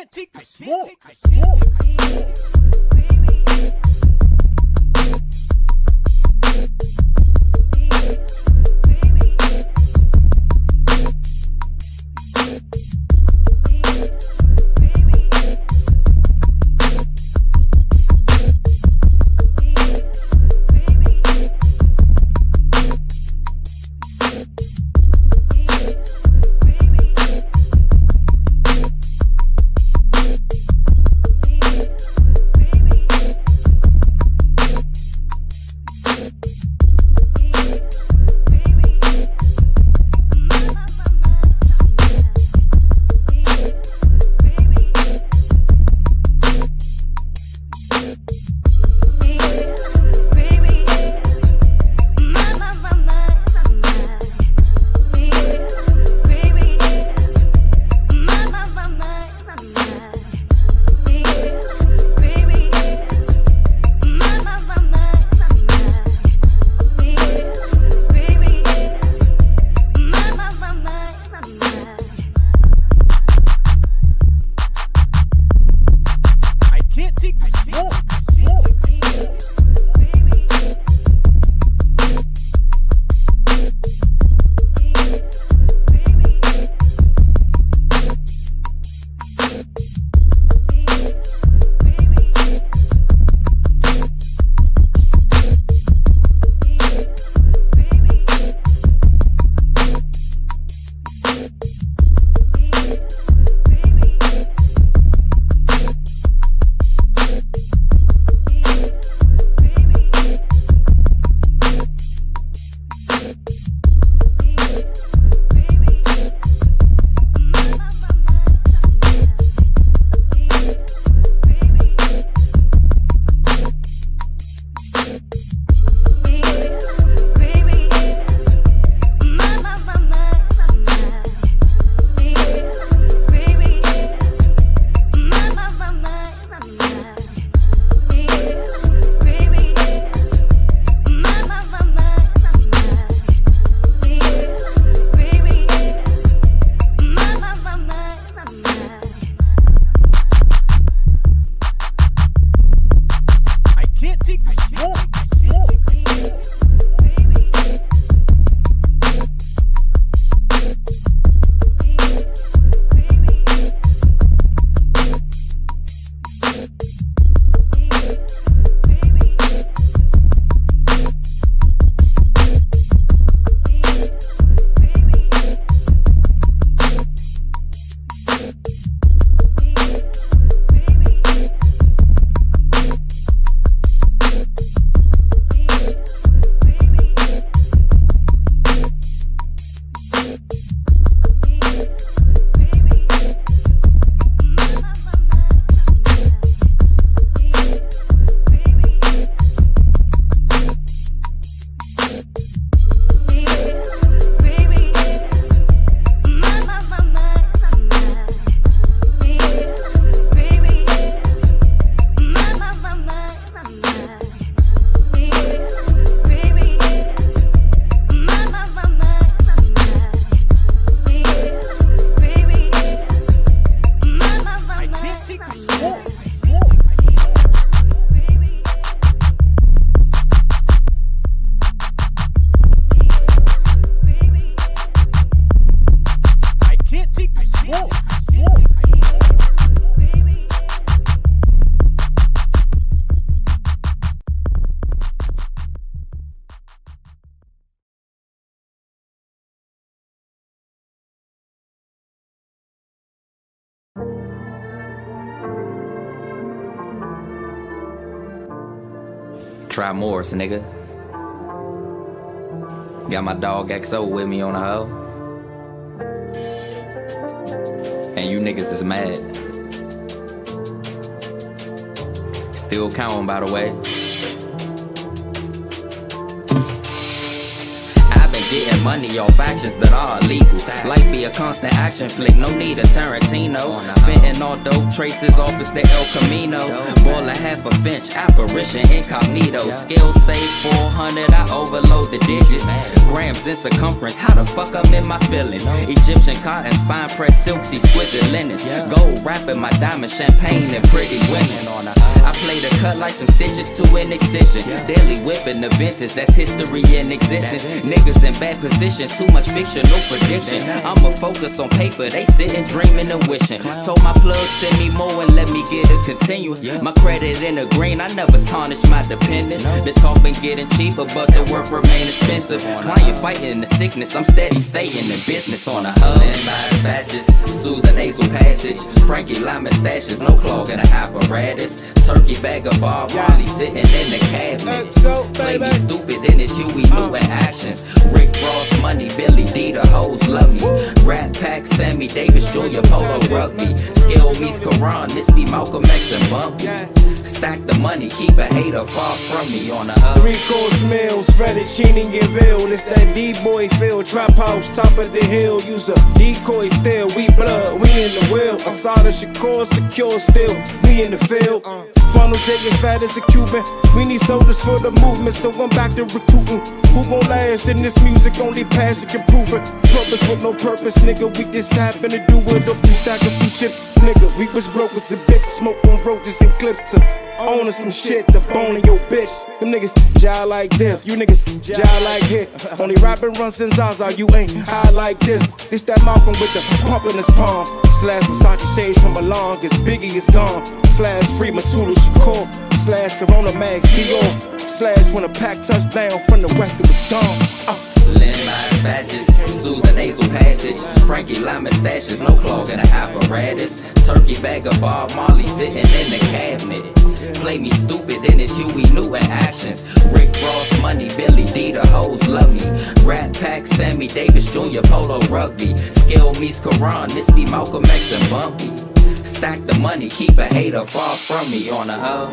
can't take the smoke. Try Morris, nigga. Got my dog XO with me on the hoe. And you niggas is mad. Still counting, by the way. getting money off actions that are illegal. Life be a constant action flick, no need a Tarantino. Fitting all dope traces off is the El Camino. Boil a half a finch, apparition incognito. Skill save 400, I overload the digits. Grams in circumference, how the fuck I'm in my feelings. Egyptian cottons, fine pressed silks, exquisite linens. Gold wrapping my diamond, champagne and pretty women. I play the cut like some stitches to an excision. Daily whipping the vintage, that's history in existence. Niggas in bad position, too much fiction, no prediction. I'ma focus on paper, they sitting dreaming and wishing. Told my plug send me more and let me get a continuous. My credit in the green, I never tarnish my dependence. The talk been getting cheaper, but the work remain expensive. Client fighting the sickness, I'm steady staying in business on the hub. And my badges, soothe the nasal passage. Frankie Lyman stashes, no clogging the apparatus. Turkey bag of Bob Marley sitting in the cabinet. Play me stupid and it's Huey Newton actions. Rick Ross money, Billy D, the hoes love me. Rat Pack, Sammy Davis Jr., Polo Rugby. Skill meets Quran, this be Malcolm X and Bumpy. Stack the money, keep a hater far from me on the hub. 3-course meals, fettuccine and veal. It's that D-boy feel, trap house, top of the hill. Use a decoy still, we blood, we in the wheel. Asada Shakur, secure still, we in the field. Funnel J and fat as a Cuban. We need soldiers for the movement, so I'm back to recruiting. Who gon' last in this music? Only passion can prove it. Purpose with no purpose, nigga. We just happen to do it up. You stack a few chips, nigga. We was broke as a bitch, smoke on roaches and clips to owning some shit, the bone of your bitch. Them niggas jive like this, you niggas jive like hit. Only rapping runs in Zaza, you ain't high like this. It's that Malcolm with the pump in his palm. Slash Versace shades from Milan, cause Biggie is gone. Slash free Matula Shakur. Slash Corona Mag Dior. Slash when a pack touched down from the west, it was gone. Lend my badges, soothe the nasal passage. Frankie Lyman stashes, no clogging the apparatus. Turkey bag of Bob Marley sitting in the cabinet. Play me stupid and it's Huey Newton actions. Rick Ross money, Billy D, the hoes love me. Rat Pack, Sammy Davis Jr., Polo Rugby. Skill meets Quran, this be Malcolm X and Bumpy. Stack the money, keep a hater far from me on the hub.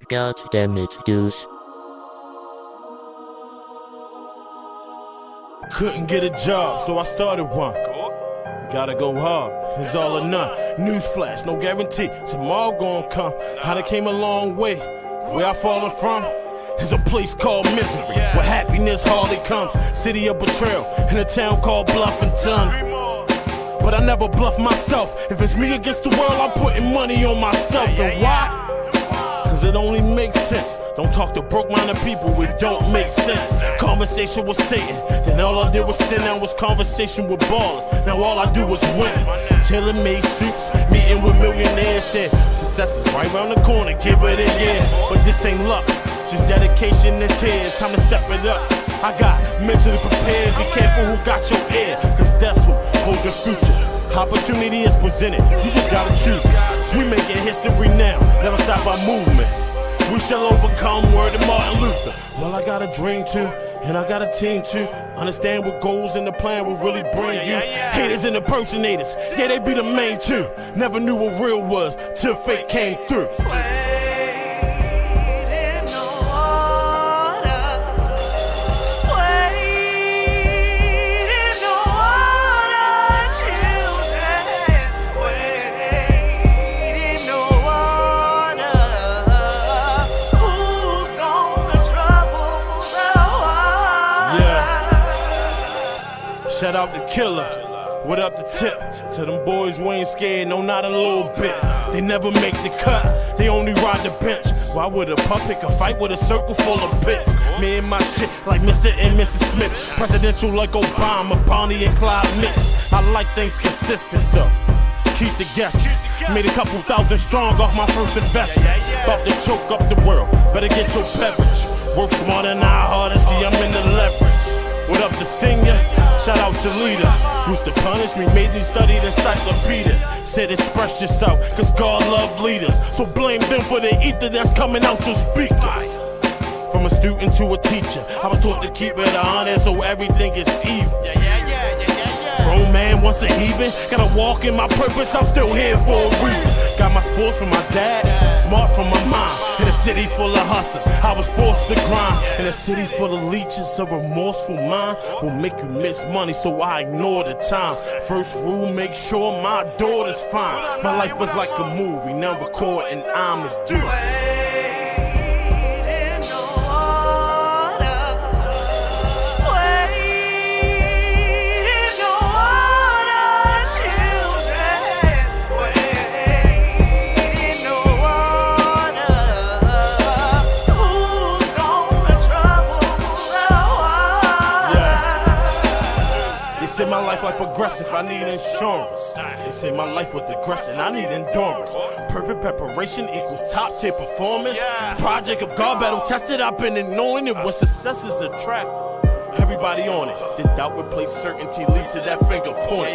God damn it, dudes. Couldn't get a job, so I started one. Gotta go hard, it's all or none. Newsflash, no guarantee, tomorrow gon' come. I done came a long way, where I fallen from is a place called misery, where happiness hardly comes. City of betrayal, in a town called Bluffington. But I never bluff myself. If it's me against the world, I'm putting money on myself. And why? Cause it only makes sense. Don't talk to broke-minded people, it don't make sense. Conversation with Satan, then all I did was sin. Now was conversation with ballers, now all I do is win. Tailor-made suits, meeting with millionaires. Said success is right around the corner, give it a year. But this ain't luck, just dedication and tears. Time to step it up, I got mentally prepared. Be careful who got your ear, cause that's who holds your future. Opportunity is presented, you just gotta choose. We making history now, never stop our movement. We shall overcome, word of Martin Luther. Well, I got a dream too, and I got a team too. Understand what goals in the plan will really bring you. Haters and impersonators, yeah, they be the main two. Never knew what real was till fate came through. Shout out to Killer, what up the tip? To them boys we ain't scared, no not a little bit. They never make the cut, they only ride the bench. Why would a pup pick a fight with a circle full of bits? Me and my chick like Mr. and Mrs. Smith. Presidential like Obama, Bonnie and Clyde Mitts. I like things consistent, so keep the guessing. Made a couple thousand strong off my first investment. About to choke up the world, better get your beverage. Work smarter than I hard to see I'm in the leverage. What up the senior? Shout out Shalita. Used to pun punished me, made me study the encyclopedia. Said express yourself, cause God love leaders. So blame them for the ether that's coming out your speakers. From a student to a teacher, I was taught to keep it honest so everything is even. Grown man once a heathen, gotta walk in my purpose, I'm still here for a reason. Got my sports from my dad, smart from my mom. In a city full of hustlers, I was forced to grind. In a city full of leeches, a remorseful mind will make you miss money, so I ignore the time. First rule, make sure my daughter's fine. My life was like a movie, now recording I'm as due. My life like progressive, I need insurance. They say my life was digressing, I need endurance. Perfect preparation equals top tier performance. Project of God battle tested, I've been knowing it when success is attractive. Everybody on it, then doubt replace certainty, lead to that finger point.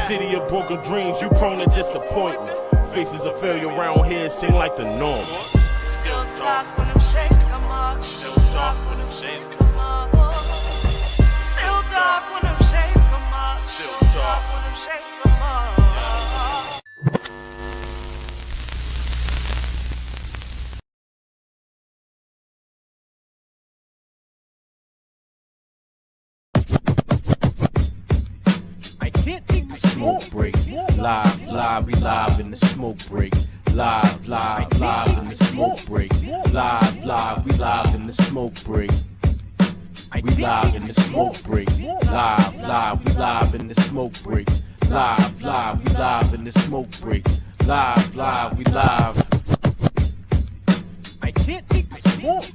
City of broken dreams, you prone to disappointment. Faces of failure around here seem like the norm. Still dark when them shades come up. Still dark when them shades come up. Still dark when them shades come up. Still dark when them shades come up. I can't take the smoke break. Live, we live in the smoke break. Live in the smoke break. Live, we live in the smoke break. We live in the smoke break. Live, we live in the smoke break. Live, we live in the smoke break. Live, we live. I can't take the smoke.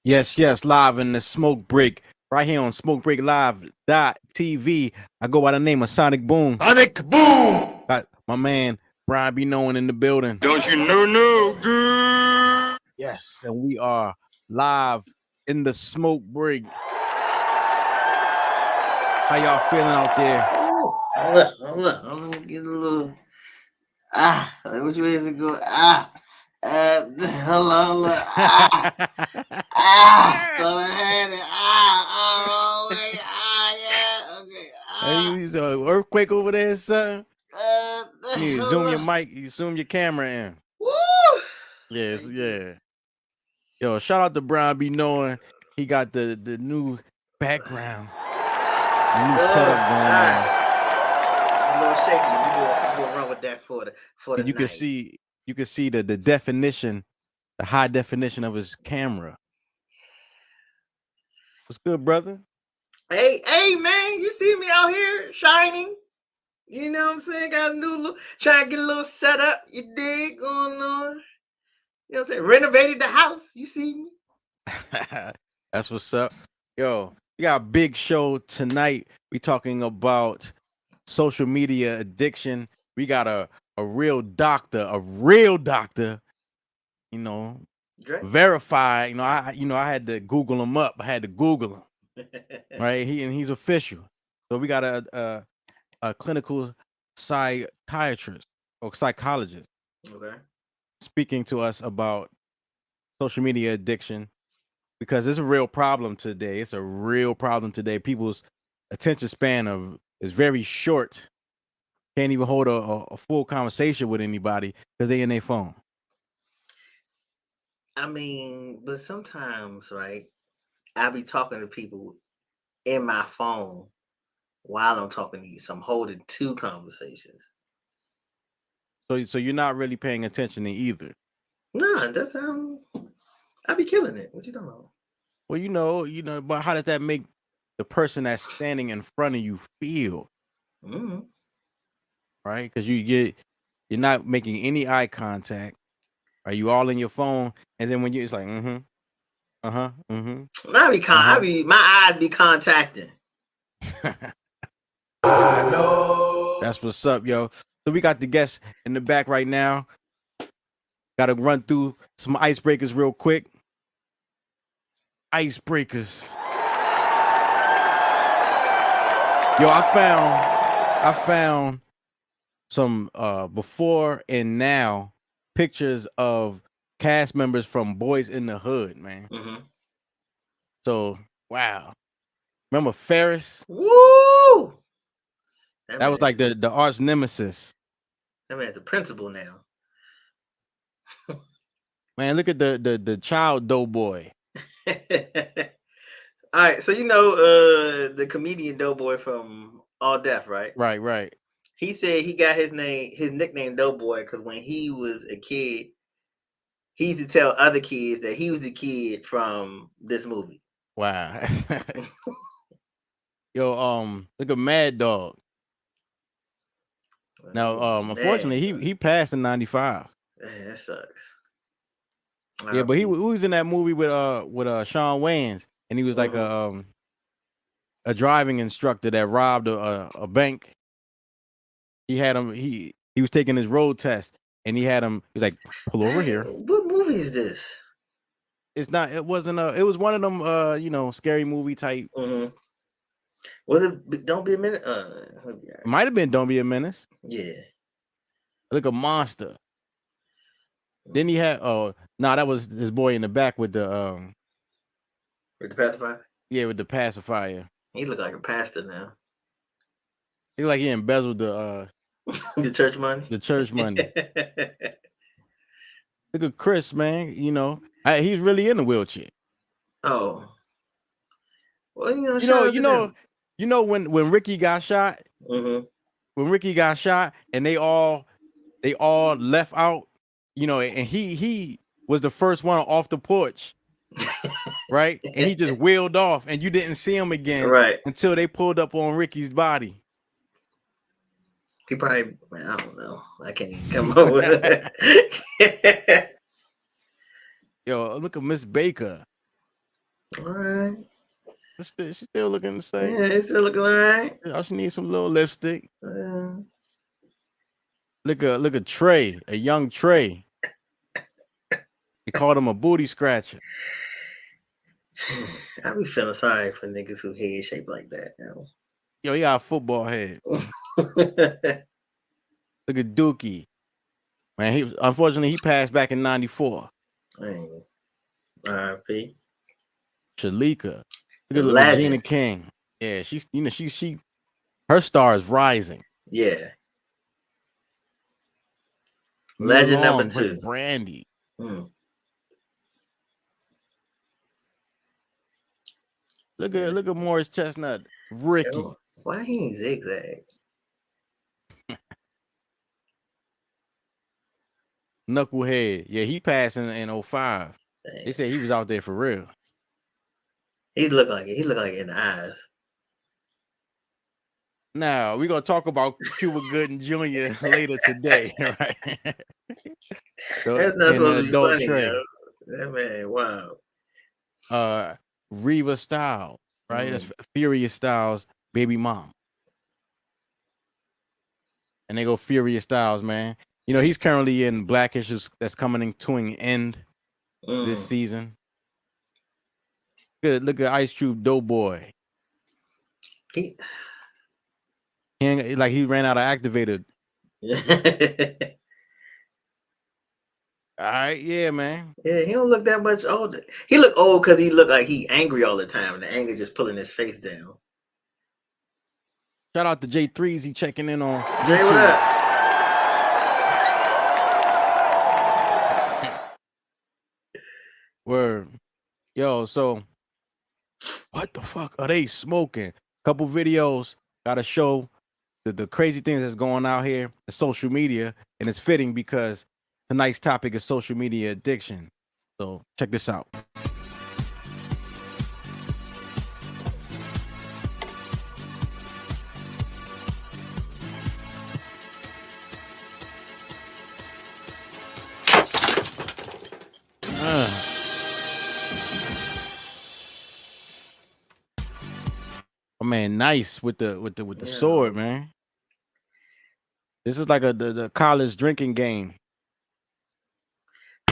Yes, live in the smoke break. Right here on Smokebreaklive.tv. I go by the name of Sonic Boom. Sonic Boom! Got my man Brian B. Knowing in the building. Don't you know no good? Yes, and we are live in the smoke break. How y'all feeling out there? Hold up. I'm gonna get a little which way is it go? Hold on. So I had it. Wrong way. Yeah. Okay. Hey, you an earthquake over there, son? You zoom your mic, you zoom your camera in. Woo! Yes, yeah. Yo, shout out to Brian B. Knowing. He got the new background, the new setup going on. A little shaky. We gonna run with that for the You can see the definition, the high definition of his camera. What's good, brother? Hey, man, you see me out here shining? You know what I'm saying? Got a new look, trying to get a little setup. You dig going on? You know what I'm saying? Renovated the house. You see me? That's what's up. Yo, we got a big show tonight. We talking about social media addiction. We got a real doctor, you know, verified. I had to Google him up. I had to Google him. Right? He's official. So we got a clinical psychiatrist or psychologist. Okay. Speaking to us about social media addiction, because it's a real problem today. People's attention span is very short. Can't even hold a full conversation with anybody because they in their phone. I mean, but sometimes, right, I be talking to people in my phone while I'm talking to you. So I'm holding two conversations. So you're not really paying attention to either. No, that's I be killing it. What you talking about? Well, you know, but how does that make the person that's standing in front of you feel? Mm-hmm. Right? Because you're not making any eye contact. Are you all in your phone? And then when it's like, my eyes be contacting. I know. That's what's up, yo. So we got the guest in the back right now. Got to run through some icebreakers real quick. Icebreakers. Yo, I found some before and now pictures of cast members from Boys in the Hood, man. Mm-hmm. So, wow. Remember Ferris? Woo! That was like the arch nemesis. That man's the principal now. Man, look at the child Doughboy. All right, so you know the comedian Doughboy from All Deaf, right? Right. He said he got his nickname Doughboy because when he was a kid, he used to tell other kids that he was the kid from this movie. Wow. Yo, look at Mad Dog. Now, unfortunately, he passed in '95. Man, that sucks. Yeah, but he was in that movie with Shawn Wayans, and he was like a driving instructor that robbed a bank. He had him. He was taking his road test, and he had him. He was like, "Pull over here." What movie is this? It's not. It wasn't. It was one of them. Scary movie type. Mm-hmm. Was it Don't Be a Minute? It might have been Don't Be a Menace. Yeah. Look, a monster. Then he had. Oh no, that was his boy in the back with the pacifier. Yeah, with the pacifier. He looked like a pastor now. He like he embezzled the the church money. The church money. Look at Chris, man. He's really in the wheelchair. Oh. Well, you know when Ricky got shot. Mm-hmm. When Ricky got shot, and they all left out. And he was the first one off the porch, right? And he just wheeled off, and you didn't see him again, right? Until they pulled up on Ricky's body. He probably, I don't know. I can't even come up with it. Yo, look at Miss Baker. All right. She's still looking the same. Yeah, it's still looking all right. She needs some little lipstick. Look at Trey, a young Trey. They called him a booty scratcher. I be feeling sorry for niggas who head shaped like that. Yo, he got a football head. Look at Dookie. Man, unfortunately he passed back in '94. R.I.P. Shalika. Look at Regina King. Yeah, she's her star is rising. Yeah. Legend number 2. Brandy. Look at Morris Chestnut. Ricky. Yo, why he ain't zigzag? Knucklehead. Yeah, he passed in 05. They said he was out there for real. He looked like in the eyes. Now we're gonna talk about Cuba Gooding Jr. later today, right? That's not supposed to be funny, yo. That man, wow. Reva Styles, right? That's Furious Styles' baby mom. And they go Furious Styles, man. He's currently in Black Issues that's coming to an end this season. Look at Ice Cube Doughboy. He ran out of activated. All right, yeah, man. Yeah, he don't look that much older. He look old because he look like he angry all the time, and the anger just pulling his face down. Shout out to J3s, he checking in on Jay, what up? Word. Yo, so what the fuck are they smoking? Couple videos gotta show the crazy things that's going out here in social media, and it's fitting because tonight's topic is social media addiction. So check this out. Oh man, nice with the sword, man. This is like the college drinking game.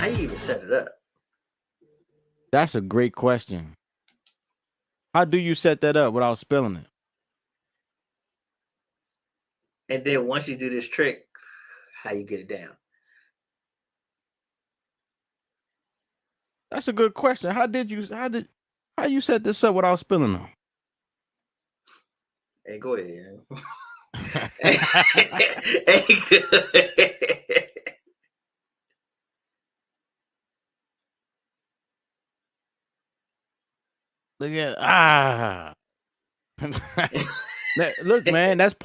How you even set it up? That's a great question. How do you set that up without spilling it? And then once you do this trick, how you get it down? That's a good question. How you set this up without spilling them? Hey, go ahead. Hey, good. Look at look, man, that's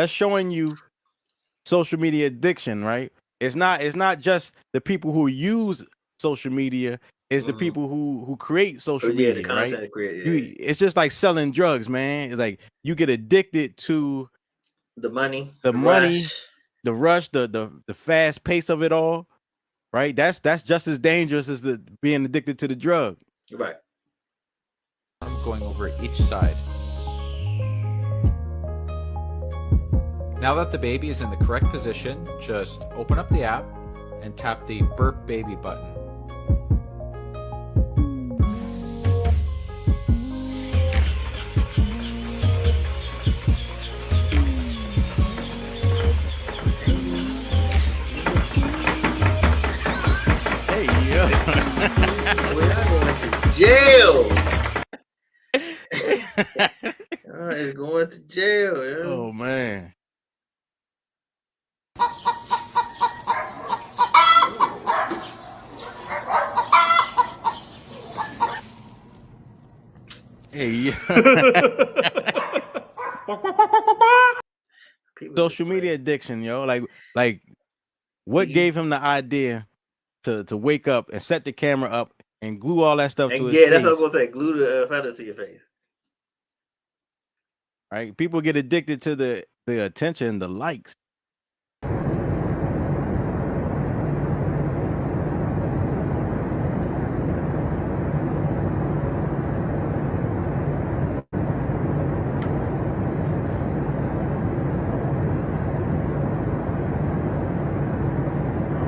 showing you social media addiction, right? It's not just the people who use social media, it's the people who create social media, the content right? creator. It's just like selling drugs, man. It's like you get addicted to the money, the rush, the fast pace of it all, right? That's just as dangerous as being addicted to the drug. Right. I'm going over each side. Now that the baby is in the correct position, just open up the app and tap the burp baby button. Hey, yeah. We're going to jail. It's going to jail. Yeah. Oh man. Hey, yeah. Social media addiction, yo. Like what gave him the idea to wake up and set the camera up and glue all that stuff to his face? That's what I was gonna say. Glue the feather to your face. Right? People get addicted to the attention, the likes. All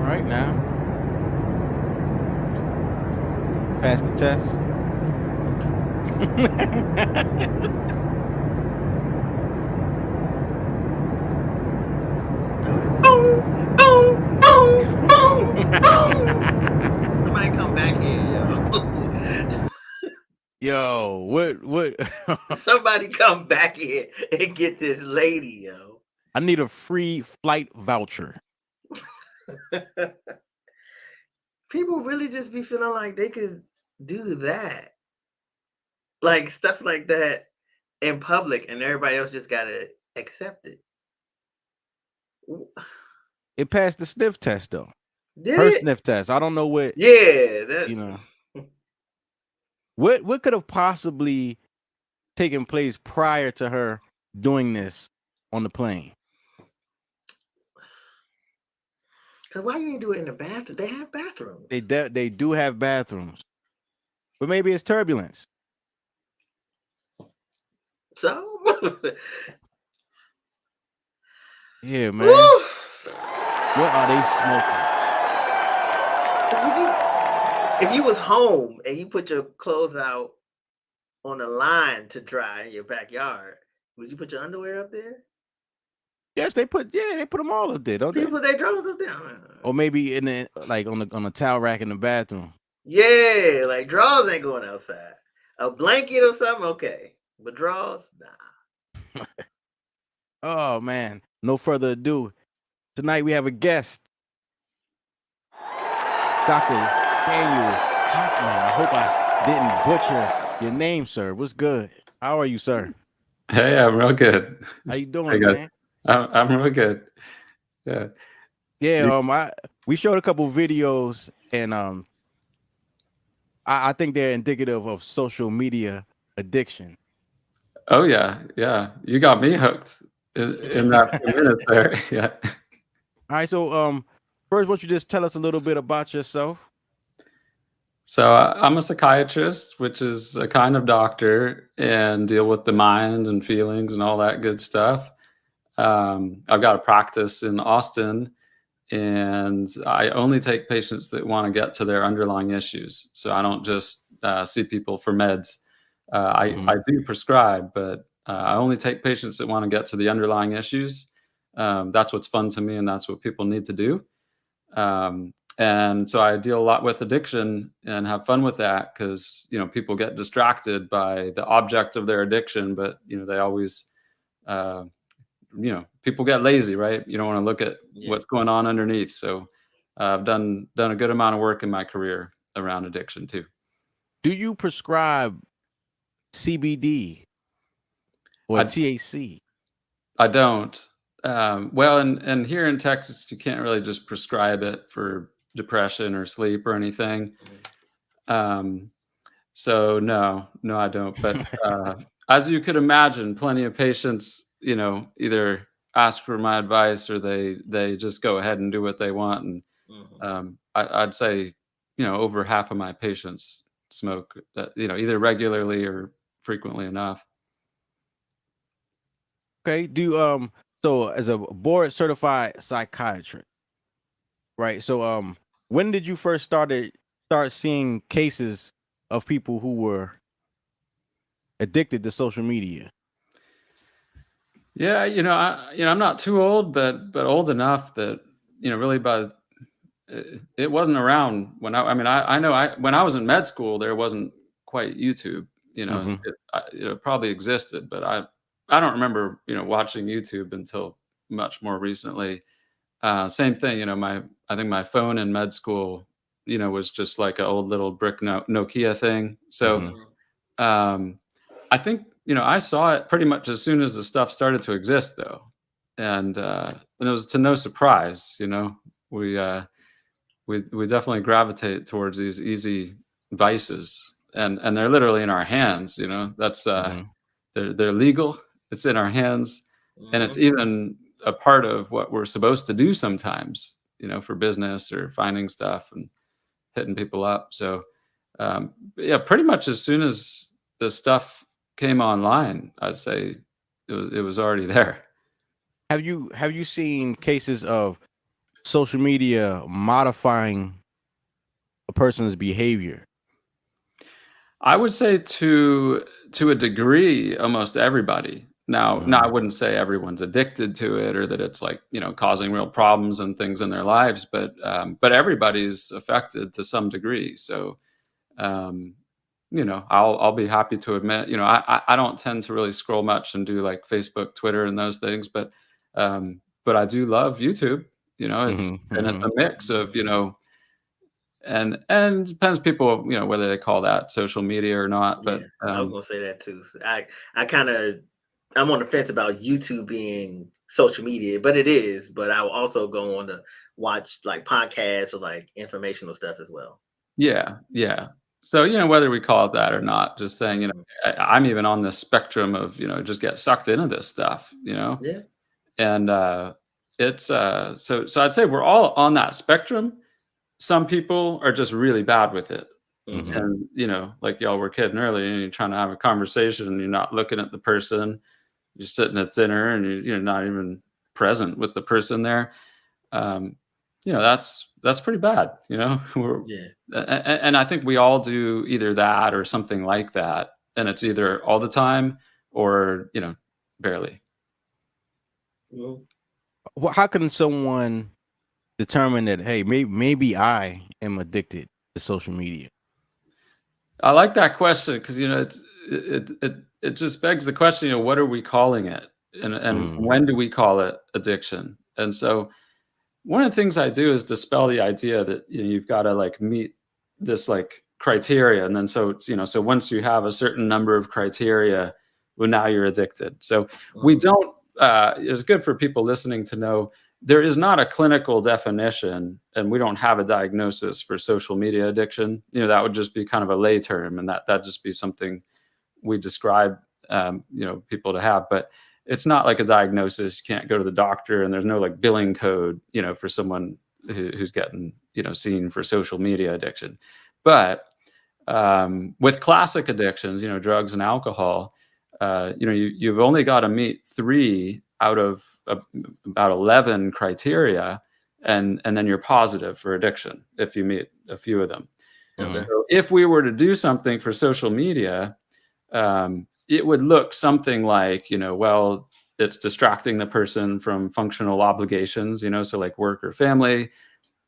right, now. Pass the test. Somebody come back here, yo. What? Somebody come back here and get this lady, yo. I need a free flight voucher. People really just be feeling like they could do that. Like stuff like that in public, and everybody else just gotta accept it. It passed the sniff test though. Did Her it? sniff test. I don't know what. Yeah, that you know. What could have possibly taken place prior to her doing this on the plane? Cause why you didn't do it in the bathroom? They have bathrooms. They do have bathrooms, but maybe it's turbulence. So yeah, man. What are they smoking? If you was home and you put your clothes out on a line to dry in your backyard, would you put your underwear up there? Yes, they put them all up there, don't they? People put their drawers up there. Or maybe in the on the towel rack in the bathroom. Yeah, like drawers ain't going outside. A blanket or something, okay. But drawers, nah. Oh man, no further ado. Tonight we have a guest, Dr. Daniel Hockman. I hope I didn't butcher your name, sir. What's good? How are you, sir? Hey, I'm real good. How you doing, man? I'm real good. Yeah. Yeah. We showed a couple videos, and I think they're indicative of social media addiction. Oh yeah, yeah. You got me hooked in that few minutes there. Yeah. All right. So first, why don't you just tell us a little bit about yourself? So I'm a psychiatrist, which is a kind of doctor, and deal with the mind and feelings and all that good stuff. I've got a practice in Austin, and I only take patients that want to get to their underlying issues. So I don't just see people for meds. I do prescribe, but I only take patients that want to get to the underlying issues. That's what's fun to me, and that's what people need to do. And so I deal a lot with addiction and have fun with that because, you know, people get distracted by the object of their addiction, but, you know, they always, you know, people get lazy, right? You don't want to look at what's going on underneath. So I've done a good amount of work in my career around addiction too. Do you prescribe CBD or THC? I don't. Well, and here in Texas, you can't really just prescribe it for depression or sleep or anything. So no, I don't. But as you could imagine, plenty of patients, you know, either ask for my advice or they just go ahead and do what they want. And I'd say, you know, over half of my patients smoke, you know, either regularly or frequently enough. Okay. Do so as a board certified psychiatrist, right? So when did you first start seeing cases of people who were addicted to social media? Yeah, you know, I'm not too old, but old enough that, you know, really it wasn't around when I know when I was in med school, there wasn't quite YouTube, you know, it probably existed, but I don't remember, you know, watching YouTube until much more recently. Same thing, you know, I think my phone in med school, you know, was just like an old little brick Nokia thing. So, I think, you know, I saw it pretty much as soon as the stuff started to exist, though, and it was to no surprise. You know, we definitely gravitate towards these easy vices, and they're literally in our hands. You know, that's they're legal. It's in our hands, and it's even a part of what we're supposed to do sometimes. You know, for business or finding stuff and hitting people up. So, yeah, pretty much as soon as the stuff came online, I'd say it was already there. Have you seen cases of social media modifying a person's behavior? I would say to a degree, almost everybody. Now, I wouldn't say everyone's addicted to it or that it's like, you know, causing real problems and things in their lives, but everybody's affected to some degree. So, you know, I'll be happy to admit, you know, I don't tend to really scroll much and do like Facebook, Twitter, and those things, but I do love YouTube. You know, it's a mix of, you know, and it depends people, you know, whether they call that social media or not. But I was gonna say that too. So I'm on the fence about YouTube being social media, but it is. But I'll also go on to watch like podcasts or like informational stuff as well. Yeah. So, you know, whether we call it that or not, just saying, you know, I'm even on the spectrum of, you know, just get sucked into this stuff, you know? Yeah. And it's so I'd say we're all on that spectrum. Some people are just really bad with it. And, you know, like y'all were kidding earlier, and you're trying to have a conversation and you're not looking at the person, you're sitting at dinner and you're not even present with the person there. You know, that's pretty bad, you know? And I think we all do either that or something like that. And it's either all the time or, you know, barely. Well, how can someone determine that, hey, maybe I am addicted to social media? I like that question because, you know, it just begs the question, you know, what are we calling it? And when do we call it addiction? And so one of the things I do is dispel the idea that, you know, you've got to like meet this like criteria. And then so it's, you know, so once you have a certain number of criteria, well, now you're addicted. So we don't, it's good for people listening to know there is not a clinical definition and we don't have a diagnosis for social media addiction. You know, that would just be kind of a lay term and that'd just be something we describe, you know, people to have, but it's not like a diagnosis. You can't go to the doctor and there's no like billing code, you know, for someone who's getting, you know, seen for social media addiction. But with classic addictions, you know, drugs and alcohol, you know, you've only got to meet 3 out of about 11 criteria and then you're positive for addiction if you meet a few of them. Okay. So if we were to do something for social media, it would look something like, well, it's distracting the person from functional obligations, so like work or family.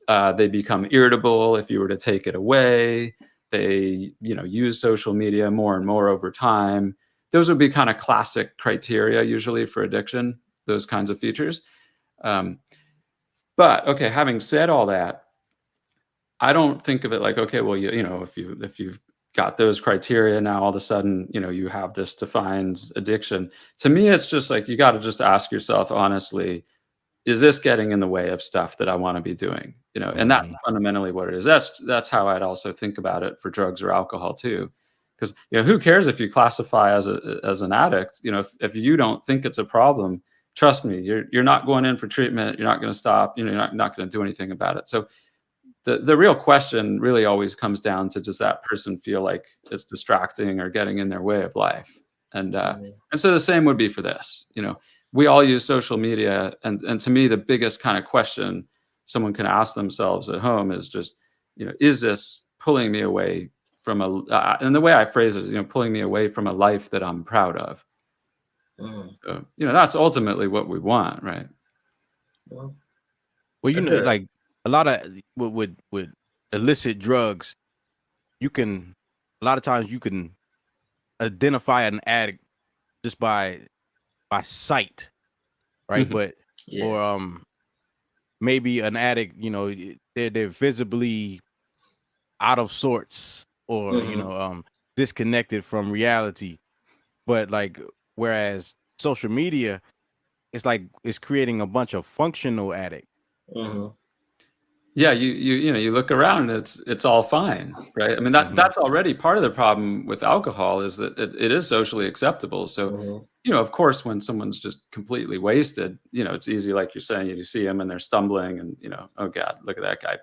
They become irritable if you were to take it away. They, use social media more and more over time. Those would be kind of classic criteria usually for addiction, those kinds of features. But okay, having said all that, I don't think of it like, okay, well, if you've got those criteria, now all of a sudden, you have this defined addiction. To me, it's just like, you got to just ask yourself honestly, is this getting in the way of stuff that I want to be doing? And that's fundamentally what it is. That's how I'd also think about it for drugs or alcohol too. Because, who cares if you classify as an addict? If you don't think it's a problem, trust me, you're not going in for treatment. You're not going to stop. You're not going to do anything about it. So the real question really always comes down to, does that person feel like it's distracting or getting in their way of life? And so the same would be for this. We all use social media, and to me, the biggest kind of question someone can ask themselves at home is just, is this pulling me away from and the way I phrase it is, pulling me away from a life that I'm proud of. So, that's ultimately what we want, right? Well, like a lot of with illicit drugs, a lot of times you can identify an addict just by sight, right? But or maybe an addict, they're visibly out of sorts or disconnected from reality. But like, whereas social media, it's like it's creating a bunch of functional addicts. Yeah, you look around, it's all fine, right? I mean, that's already part of the problem with alcohol, is that it is socially acceptable. So, of course, when someone's just completely wasted, it's easy, like you're saying, you see them and they're stumbling and, oh God, look at that guy.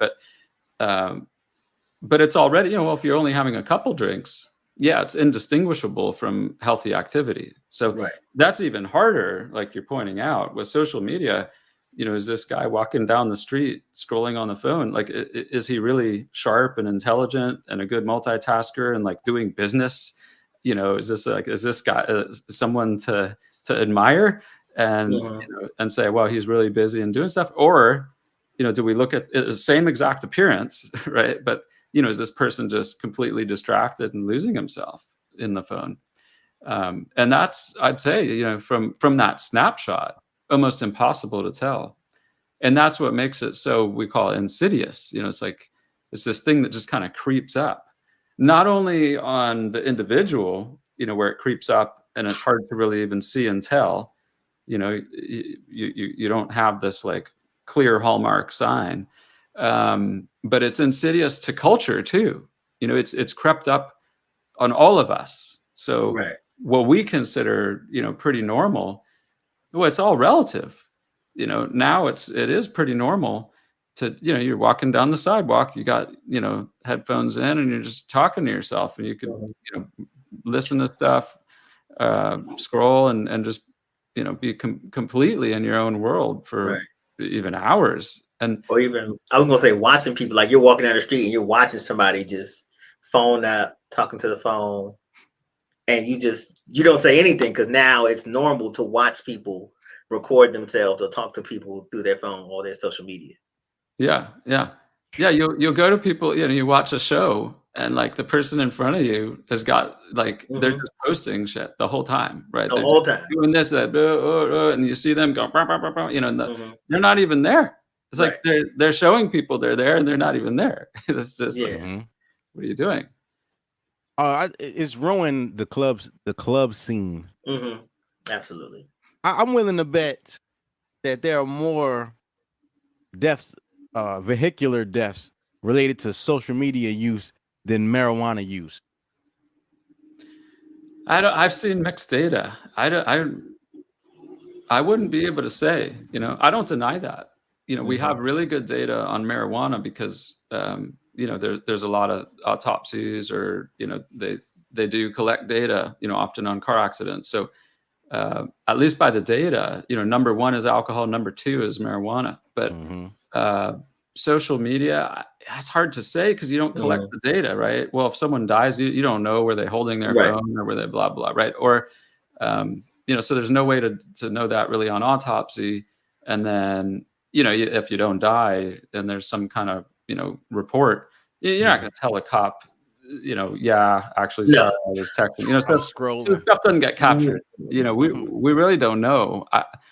But it's already, well, if you're only having a couple drinks, yeah, it's indistinguishable from healthy activity. So that's even harder, like you're pointing out, with social media. Is this guy walking down the street scrolling on the phone? Like, is he really sharp and intelligent and a good multitasker and like doing business? Is this guy someone to admire and and say, well, he's really busy and doing stuff? Or, do we look at the same exact appearance, right? But is this person just completely distracted and losing himself in the phone? And that's, I'd say, from that snapshot, almost impossible to tell. And that's what makes it so, we call it insidious. It's like, it's this thing that just kind of creeps up, not only on the individual, where it creeps up and it's hard to really even see and tell, you don't have this like clear hallmark sign, but it's insidious to culture too. It's crept up on all of us. So what we consider, pretty normal, well, it's all relative. Now it is pretty normal to, you're walking down the sidewalk, you got, headphones in and you're just talking to yourself, and you could, listen to stuff, scroll and just, be completely in your own world for even hours. Or even, I was gonna say, watching people, like you're walking down the street and you're watching somebody just phone up, talking to the phone, and you don't say anything because now it's normal to watch people record themselves or talk to people through their phone or their social media. Yeah. You'll go to people, you watch a show and like the person in front of you has got like, they're just posting shit the whole time, right? The whole time. Doing this, that, and you see them go, they're not even there. It's like they're showing people they're there and they're not even there. It's just like, what are you doing? It's ruined the club scene. Absolutely. I'm willing to bet that there are more deaths, vehicular deaths, related to social media use than marijuana use. I've seen mixed data. I wouldn't be able to say. I don't deny that. We have really good data on marijuana because there's a lot of autopsies, or they do collect data, often on car accidents. So at least by the data, number one is alcohol, number two is marijuana. But social media, it's hard to say because you don't collect the data, right? Well, if someone dies, you don't know, were they holding their phone or were they blah, blah, right? Or, so there's no way to know that really on autopsy. And then, if you don't die and there's some kind of, report, you're not going to tell a cop, actually, sorry, I was texting, stuff doesn't get captured. We really don't know.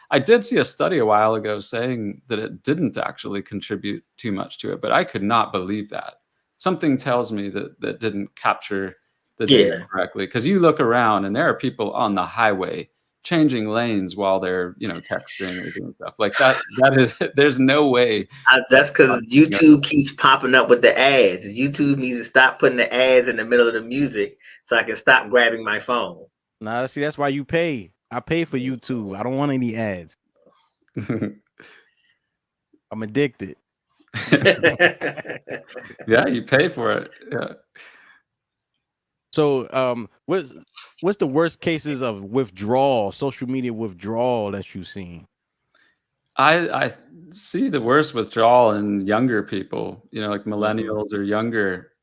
I did see a study a while ago saying that it didn't actually contribute too much to it, but I could not believe that. Something tells me that didn't capture the data correctly, because you look around and there are people on the highway changing lanes while they're texting or doing stuff like that. That is, there's no way. That's because YouTube keeps popping up with the ads. YouTube needs to stop putting the ads in the middle of the music so I can stop grabbing my phone. Nah, see, that's why you pay. I pay for YouTube. I don't want any ads. I'm addicted. Yeah, you pay for it. Yeah. So, what's the worst cases of withdrawal, social media withdrawal that you've seen? I see the worst withdrawal in younger people, like millennials or younger,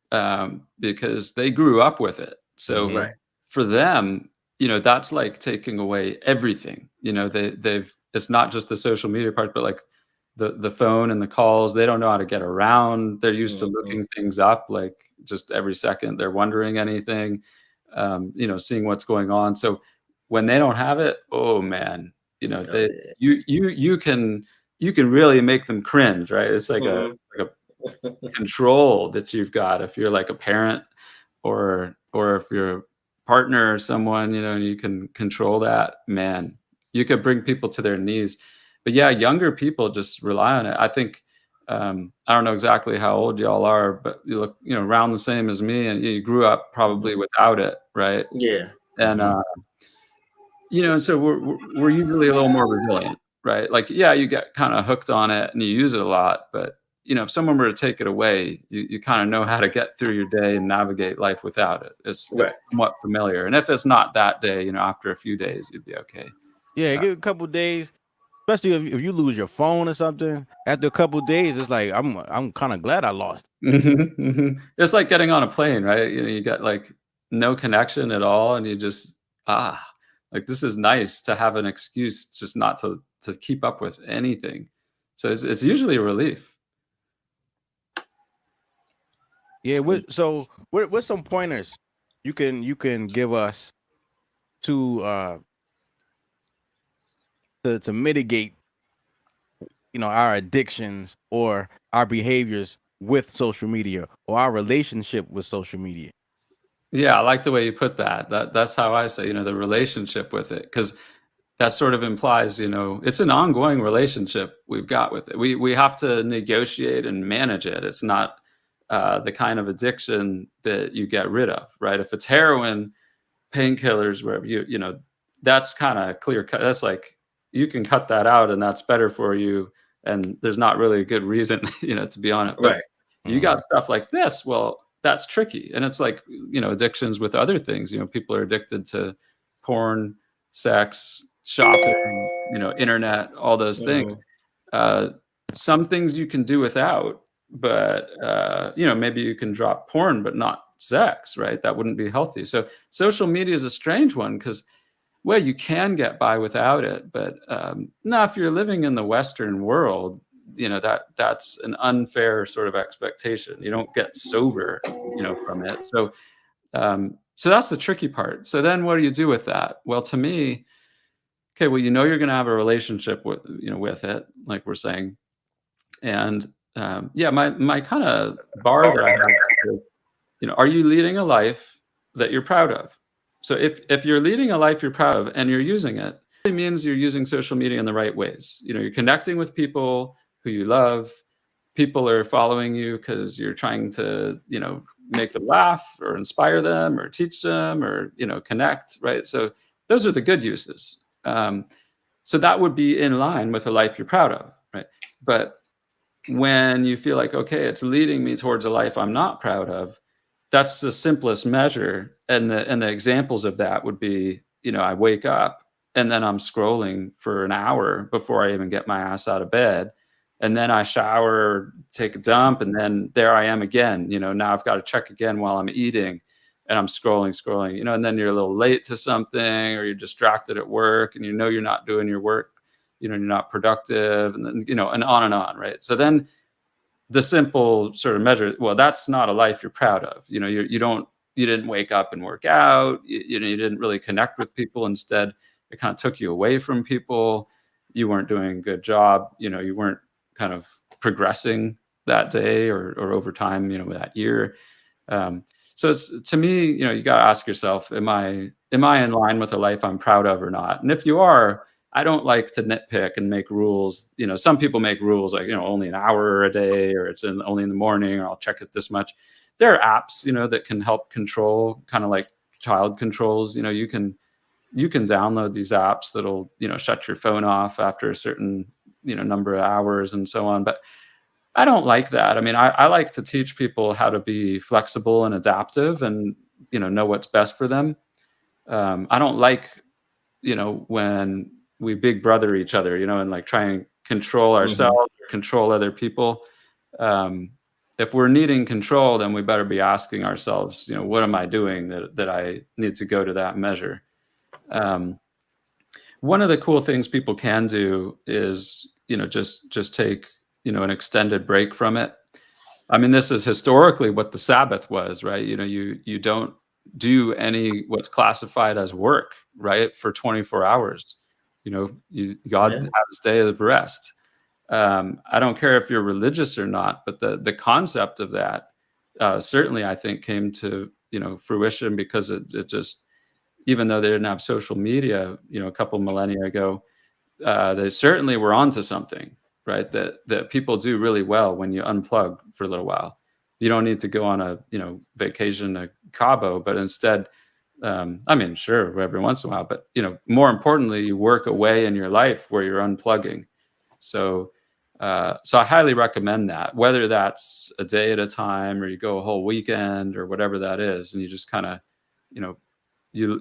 because they grew up with it. So for them, that's like taking away everything. It's not just the social media part, but like the phone and the calls. They don't know how to get around. They're used to looking things up, like just every second they're wondering anything, seeing what's going on. So when they don't have it, oh man, you can really make them cringe, right? It's like a control that you've got if you're like a parent or if you're a partner or someone, and you can control that, man, you could bring people to their knees. But yeah, younger people just rely on it. I think, I don't know exactly how old y'all are, but you look, around the same as me, and you grew up probably without it, right? Yeah. And, so we're usually a little more resilient, right? Like, yeah, you get kind of hooked on it and you use it a lot, but if someone were to take it away, you kind of know how to get through your day and navigate life without it. It's somewhat familiar. And if it's not that day, after a few days, you'd be okay. Yeah, give it a couple days, especially if you lose your phone or something. After a couple days, it's like I'm kind of glad I lost it. It's like getting on a plane, right? You got like no connection at all, and you just like, this is nice to have an excuse just not to keep up with anything. So it's usually a relief. Yeah. What's some pointers you can give us to mitigate, our addictions or our behaviors with social media or our relationship with social media? Yeah, I like the way you put that. That's how I say, the relationship with it, because that sort of implies, it's an ongoing relationship we've got with it. We have to negotiate and manage it. It's not the kind of addiction that you get rid of, right? If it's heroin, painkillers, wherever that's kind of clear cut. That's like, you can cut that out and that's better for you. And there's not really a good reason, to be on it. But Right. You got stuff like this. Well, that's tricky. And it's like, addictions with other things. People are addicted to porn, sex, shopping, internet, all those things. Some things you can do without, but, maybe you can drop porn, but not sex, right? That wouldn't be healthy. So social media is a strange one because, well, you can get by without it, but now if you're living in the Western world, that's an unfair sort of expectation. You don't get sober, from it. So that's the tricky part. So then what do you do with that? Well, to me, okay, well, you're going to have a relationship with, with it, like we're saying. And my kind of bar that I have is, are you leading a life that you're proud of? So if you're leading a life you're proud of and you're using it, it means you're using social media in the right ways. You're connecting with people who you love. People are following you because you're trying to, make them laugh or inspire them or teach them or, connect, right? So those are the good uses. So that would be in line with a life you're proud of, right? But when you feel like, okay, it's leading me towards a life I'm not proud of, that's the simplest measure. And the examples of that would be, I wake up and then I'm scrolling for an hour before I even get my ass out of bed. and then I shower, take a dump, and then there I am again. Now I've got to check again while I'm eating, and I'm scrolling, and then you're a little late to something, or you're distracted at work, and you're not doing your work, you're not productive, and then, and on, right? So then the simple sort of measure, well, that's not a life you're proud of. You didn't wake up and work out. You didn't really connect with people. Instead, it kind of took you away from people. You weren't doing a good job. You weren't kind of progressing that day or over time, that year. So it's, to me, you got to ask yourself, am I in line with a life I'm proud of or not? And if you are, I don't like to nitpick and make rules. Some people make rules like, only an hour a day, or it's only in the morning, or I'll check it this much. There are apps, that can help control, kind of like child controls. You can download these apps that'll, shut your phone off after a certain, number of hours and so on. But I don't like that. I mean, I like to teach people how to be flexible and adaptive and, know what's best for them. I don't like, when we big brother each other, and like try and control ourselves or control other people. If we're needing control, then we better be asking ourselves, what am I doing that I need to go to that measure? One of the cool things people can do is, just take, an extended break from it. I mean, this is historically what the Sabbath was, right? You don't do what's classified as work, right, for 24 hours. God has a day of rest. I don't care if you're religious or not, but the concept of that certainly, I think, came to fruition because it just, even though they didn't have social media, a couple millennia ago, they certainly were onto something, right? That people do really well when you unplug for a little while. You don't need to go on a vacation to Cabo, but instead, I mean, sure, every once in a while, but more importantly, you work away in your life where you're unplugging. So I highly recommend that, whether that's a day at a time or you go a whole weekend or whatever that is, and you just kind of, you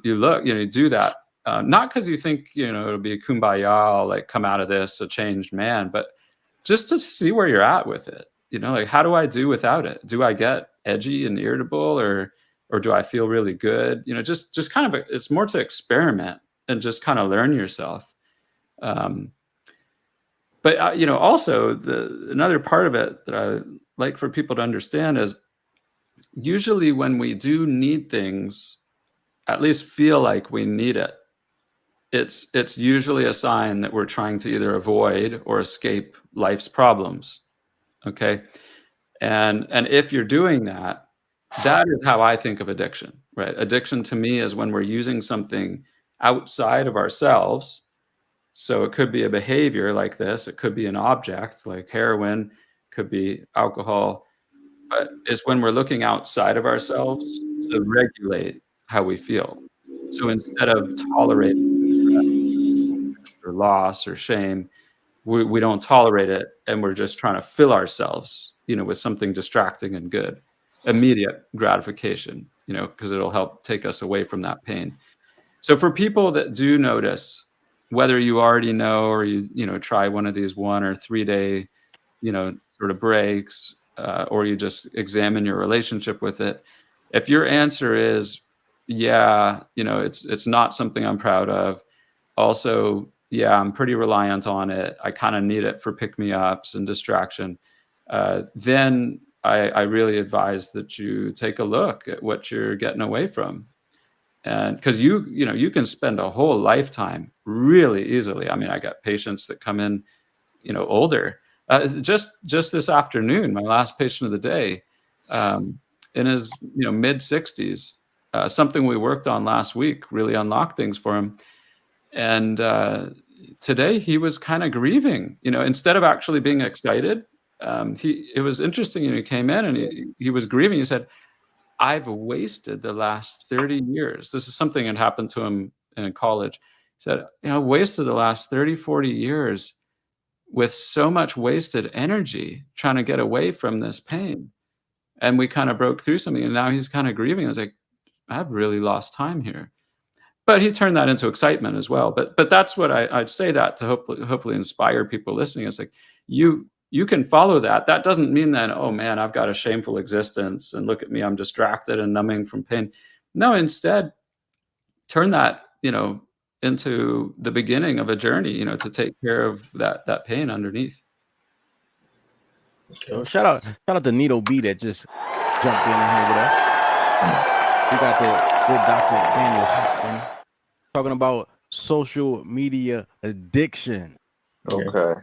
look, you do that, not because you think it'll be a kumbaya, I'll like come out of this a changed man, but just to see where you're at with it. Like, how do I do without it? Do I get edgy and irritable, or do I feel really good? Just kind of, it's more to experiment and just kind of learn yourself. But also another part of it that I like for people to understand is, usually when we do need things, at least feel like we need it, it's usually a sign that we're trying to either avoid or escape life's problems. Okay. And if you're doing that, that is how I think of addiction, right? Addiction to me is when we're using something outside of ourselves. So it could be a behavior like this. It could be an object like heroin, could be alcohol, but it's when we're looking outside of ourselves to regulate how we feel. So instead of tolerating or loss or shame, we don't tolerate it, and we're just trying to fill ourselves, with something distracting and good, immediate gratification, because it'll help take us away from that pain. So for people that do notice, whether you already know or you try one of these 1 or 3 day, sort of breaks, or you just examine your relationship with it. If your answer is, yeah, it's not something I'm proud of. Also, yeah, I'm pretty reliant on it. I kind of need it for pick-me-ups and distraction. Then I really advise that you take a look at what you're getting away from. And because you can spend a whole lifetime really easily. I mean, I got patients that come in, older. Just this afternoon, my last patient of the day, in his mid 60s, something we worked on last week really unlocked things for him. And today he was kind of grieving, instead of actually being excited. It was interesting. He came in and he was grieving. He said, I've wasted the last 30 years. This is something that happened to him in college. He said, wasted the last 30, 40 years with so much wasted energy trying to get away from this pain. And we kind of broke through something, and now he's kind of grieving. I was like, I've really lost time here. But he turned that into excitement as well. But that's what I'd say that to hopefully inspire people listening. It's like, you you can follow that. That doesn't mean that, oh man, I've got a shameful existence and look at me, I'm distracted and numbing from pain. No, instead, turn that, into the beginning of a journey, to take care of that pain underneath. Yo, shout out to Nito B that just jumped in here with us. We got the good Dr. Daniel Hoffman talking about social media addiction. Okay.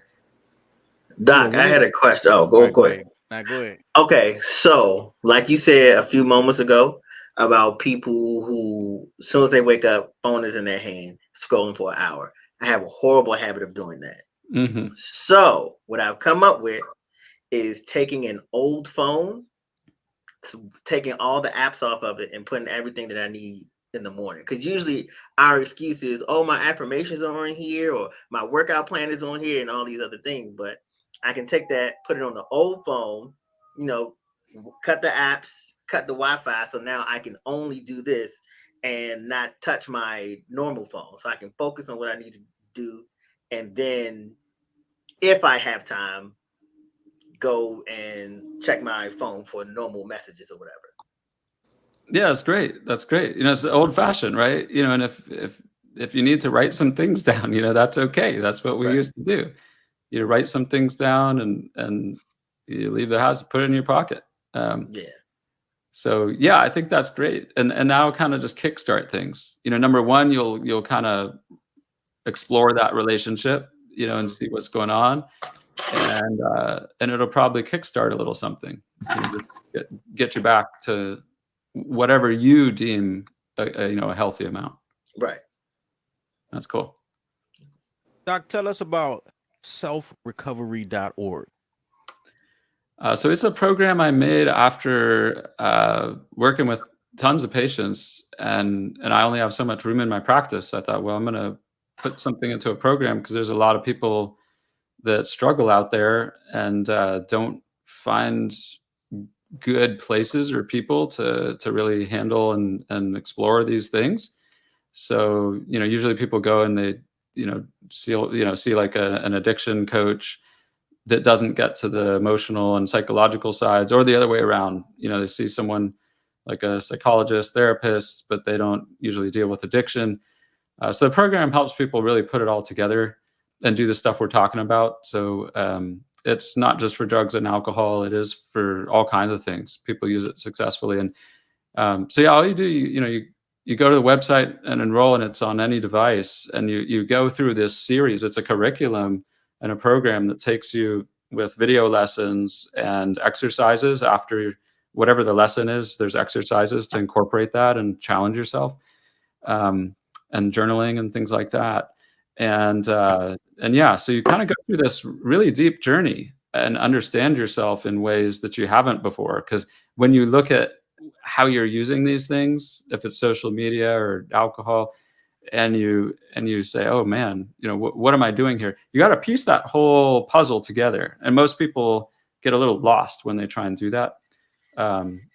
Doc, I had a question. Oh, go ahead. Now go ahead. Okay, so like you said a few moments ago about people who, as soon as they wake up, phone is in their hand, scrolling for an hour. I have a horrible habit of doing that. Mm-hmm. So what I've come up with is taking an old phone, taking all the apps off of it, and putting everything that I need in the morning. Because usually our excuse is, oh, my affirmations are on here, or my workout plan is on here, and all these other things. But I can take that, put it on the old phone, cut the apps, cut the Wi-Fi. So now I can only do this and not touch my normal phone. So I can focus on what I need to do. And then if I have time, go and check my phone for normal messages or whatever. Yeah, that's great. That's great. It's old fashioned, right? And if you need to write some things down, that's okay. That's what we used to do. You write some things down and you leave the house, put it in your pocket. So yeah, I think that's great. And now kind of just kickstart things. Number one, you'll kind of explore that relationship, and see what's going on. And it'll probably kickstart a little something, get you back to whatever you deem a healthy amount. Right. That's cool. Doc, tell us about selfrecovery.org. So it's a program I made after working with tons of patients, and I only have so much room in my practice. I thought, well, I'm going to put something into a program because there's a lot of people that struggle out there and don't find good places or people to really handle and explore these things. So, usually people go and they, see like an addiction coach that doesn't get to the emotional and psychological sides, or the other way around. They see someone like a psychologist, therapist, but they don't usually deal with addiction. So the program helps people really put it all together and do the stuff we're talking about. So it's not just for drugs and alcohol. It is for all kinds of things. People use it successfully. And so yeah, all you do, you go to the website and enroll, and it's on any device. And you go through this series. It's a curriculum and a program that takes you with video lessons and exercises. After whatever the lesson is, there's exercises to incorporate that and challenge yourself, and journaling and things like that. And yeah, so you kind of go through this really deep journey and understand yourself in ways that you haven't before. Because when you look at how you're using these things, if it's social media or alcohol, and you say, oh man, what am I doing here? You got to piece that whole puzzle together. And most people get a little lost when they try and do that.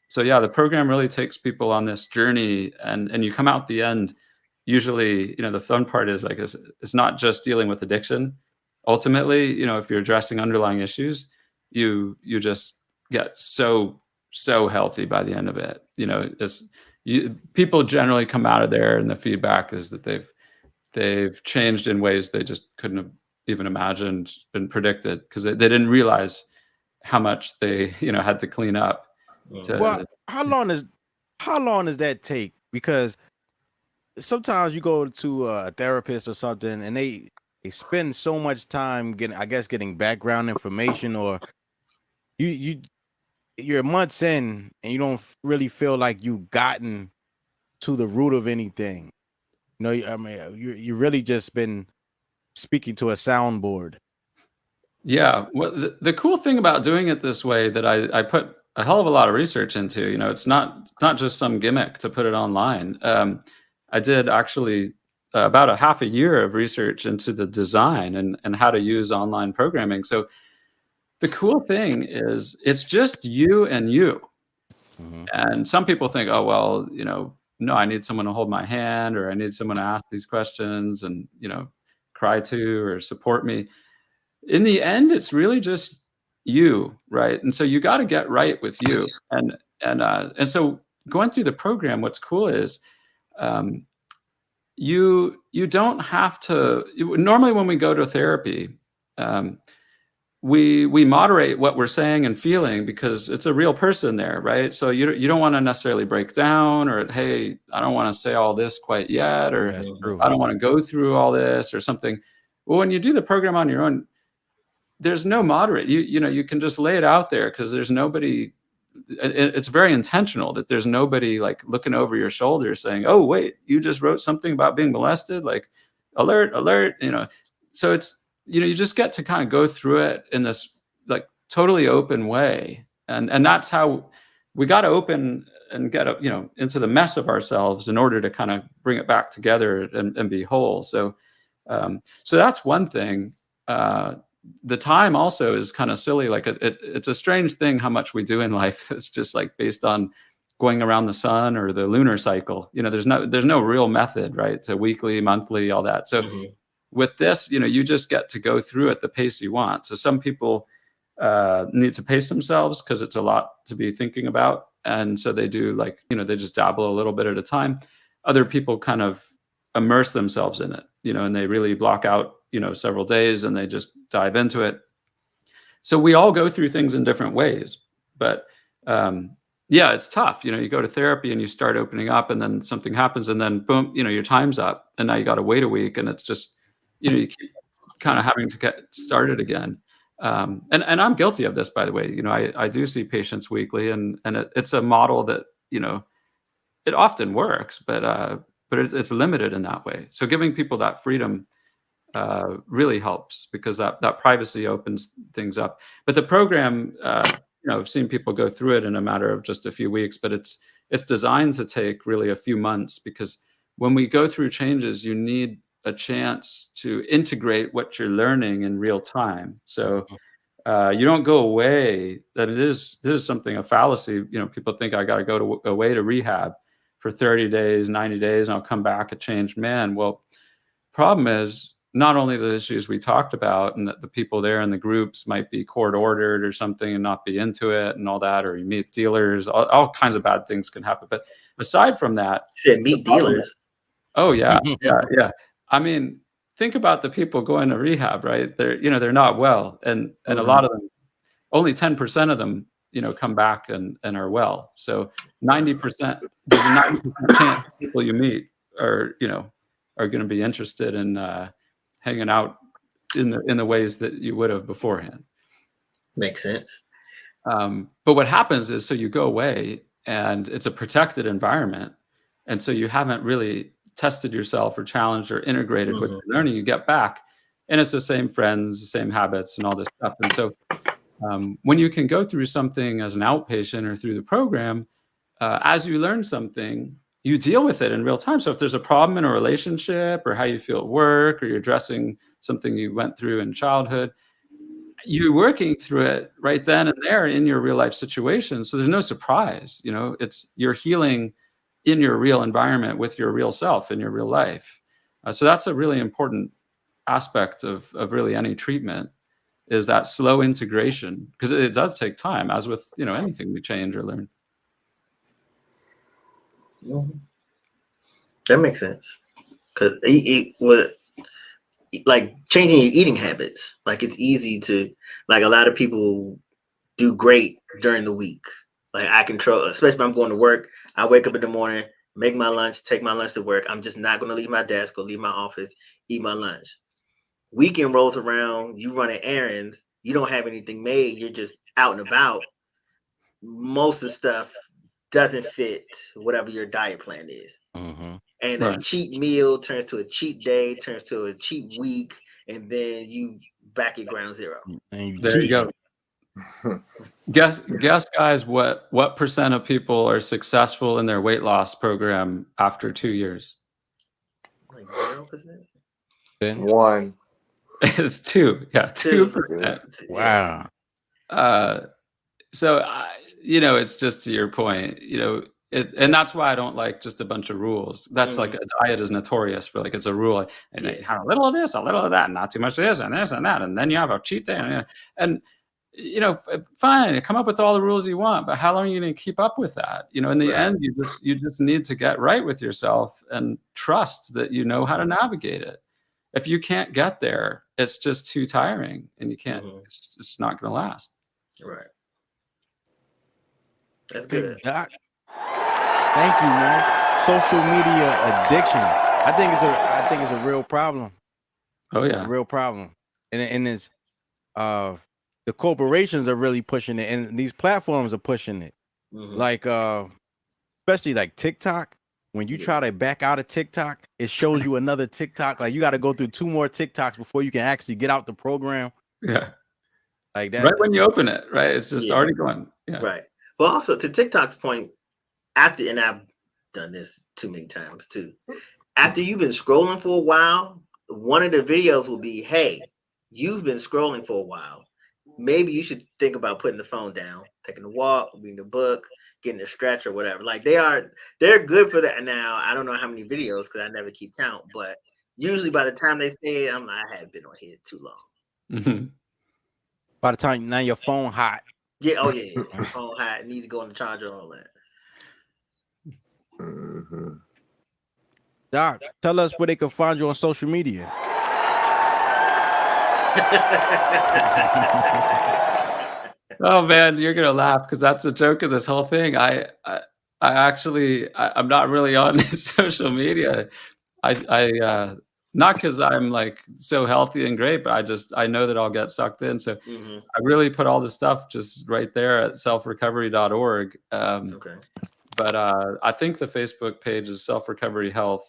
So yeah, the program really takes people on this journey, and you come out the end. Usually, the fun part is like, it's not just dealing with addiction. Ultimately, if you're addressing underlying issues, you just get so healthy by the end of it. People generally come out of there, and the feedback is that they've changed in ways they just couldn't have even imagined and predicted, because they didn't realize how much they had to clean up. Well, how long does that take? Because sometimes you go to a therapist or something, and they spend so much time getting background information, or you're months in and you don't really feel like you've gotten to the root of anything. You really just been speaking to a soundboard. Yeah. Well, the cool thing about doing it this way that I put a hell of a lot of research into, it's not just some gimmick to put it online. I did actually about a half a year of research into the design and how to use online programming. So the cool thing is it's just you and you. Mm-hmm. And some people think, oh, well, no, I need someone to hold my hand, or I need someone to ask these questions and, cry to or support me. In the end, it's really just you, right? And so you got to get right with you. And so going through the program, what's cool is you don't have to. Normally, when we go to therapy, we moderate what we're saying and feeling because it's a real person there, right? So you don't want to necessarily break down, or hey, I don't want to say all this quite yet, or I don't want to go through all this or something. Well, when you do the program on your own, there's no moderate. You can just lay it out there because there's nobody. It's very intentional that there's nobody like looking over your shoulder saying, "Oh, wait, you just wrote something about being molested," like alert, alert. So it's you just get to kind of go through it in this like totally open way, and that's how we got to open and get into the mess of ourselves in order to kind of bring it back together and be whole. So that's one thing. The time also is kind of silly. Like it's a strange thing how much we do in life. It's just like based on going around the sun or the lunar cycle. There's no real method, right? It's a weekly, monthly, all that. So with this, you just get to go through at the pace you want. So some people need to pace themselves because it's a lot to be thinking about. And so they do they just dabble a little bit at a time. Other people kind of immerse themselves in it, and they really block out several days and they just dive into it. So we all go through things in different ways, but yeah, it's tough. You go to therapy and you start opening up and then something happens and then boom, your time's up and now you got to wait a week and it's just, you keep kind of having to get started again. And I'm guilty of this, by the way. I do see patients weekly and it's a model that, it often works, but it's limited in that way. So giving people that freedom really helps because that privacy opens things up. But the program, I've seen people go through it in a matter of just a few weeks, but it's designed to take really a few months because when we go through changes, you need a chance to integrate what you're learning in real time. So you don't go away. That this is something, a fallacy. People think I got to go away to rehab for 30 days, 90 days, and I'll come back a changed man. Well, problem is not only the issues we talked about and that the people there in the groups might be court ordered or something and not be into it and all that, or you meet dealers, all kinds of bad things can happen. But aside from that, you said meet dealers. Oh yeah. Yeah. I mean, think about the people going to rehab, right? They're not well. And a lot of them, only 10% of them, come back and are well. So 90%, there's a 90% chance people you meet are going to be interested in hanging out in the ways that you would have beforehand. Makes sense. But what happens is, so you go away and it's a protected environment. And so you haven't really tested yourself or challenged or integrated what you're learning. You get back and it's the same friends, the same habits and all this stuff. And so when you can go through something as an outpatient or through the program, as you learn something, you deal with it in real time. So if there's a problem in a relationship or how you feel at work or you're addressing something you went through in childhood, you're working through it right then and there in your real life situation. So there's no surprise, you're healing in your real environment with your real self in your real life. So that's a really important aspect of really any treatment, is that slow integration, because it does take time, as with anything we change or learn. That makes sense, because like changing your eating habits, like it's easy to, like a lot of people do great during the week. Like I control, especially if I'm going to work, I wake up in the morning, make my lunch, take my lunch to work. I'm just not going to leave my desk or leave my office, eat my lunch. Weekend rolls around, you running errands, you don't have anything made, you're just out and about. Most of the stuff doesn't fit whatever your diet plan is. And a cheat meal turns to a cheat day, turns to a cheat week, and then you back at ground zero. There you go. Guess guys, what percent of people are successful in their weight loss program after 2 years? Like 0%? 1. It's 2. Yeah, 2%. Wow. So it's just to your point, and that's why I don't like just a bunch of rules. That's like a diet is notorious for, like, it's a rule, and they have a little of this, a little of that, not too much of this and that, and then you have a cheat day, and you know, fine, come up with all the rules you want, but how long are you going to keep up with that? You know, in the end, you just need to get right with yourself and trust that you know how to navigate it. If you can't get there, it's just too tiring, and you can't. It's not going to last. Right. That's Big good. Doc. Thank you, man. Social media addiction. I think it's a real problem. Oh yeah, a real problem, and it's the corporations are really pushing it, and these platforms are pushing it. Like especially like TikTok. When you try to back out of TikTok, it shows you another TikTok. Like you got to go through 2 more TikToks before you can actually get out the program. Yeah. Like that. Right when you open it, right? It's just already going. Yeah. Right. Well, also to TikTok's point, after, and I've done this too many times too, after you've been scrolling for a while, one of the videos will be, hey, you've been scrolling for a while. Maybe you should think about putting the phone down, taking a walk, reading a book, getting a stretch or whatever. Like they're good for that. Now, I don't know how many videos because I never keep count, but usually by the time they say it, I'm like, I haven't been on here too long. By the time now your phone hot. Yeah, oh yeah. Phone hot, need to go on the charger and all that. Doc, tell us where they can find you on social media. Oh man, you're gonna laugh because that's the joke of this whole thing. I'm not really on social media. I not because I'm like so healthy and great, but I know that I'll get sucked in. So I really put all this stuff just right there at selfrecovery.org. Okay. But I think the Facebook page is Self Recovery Health.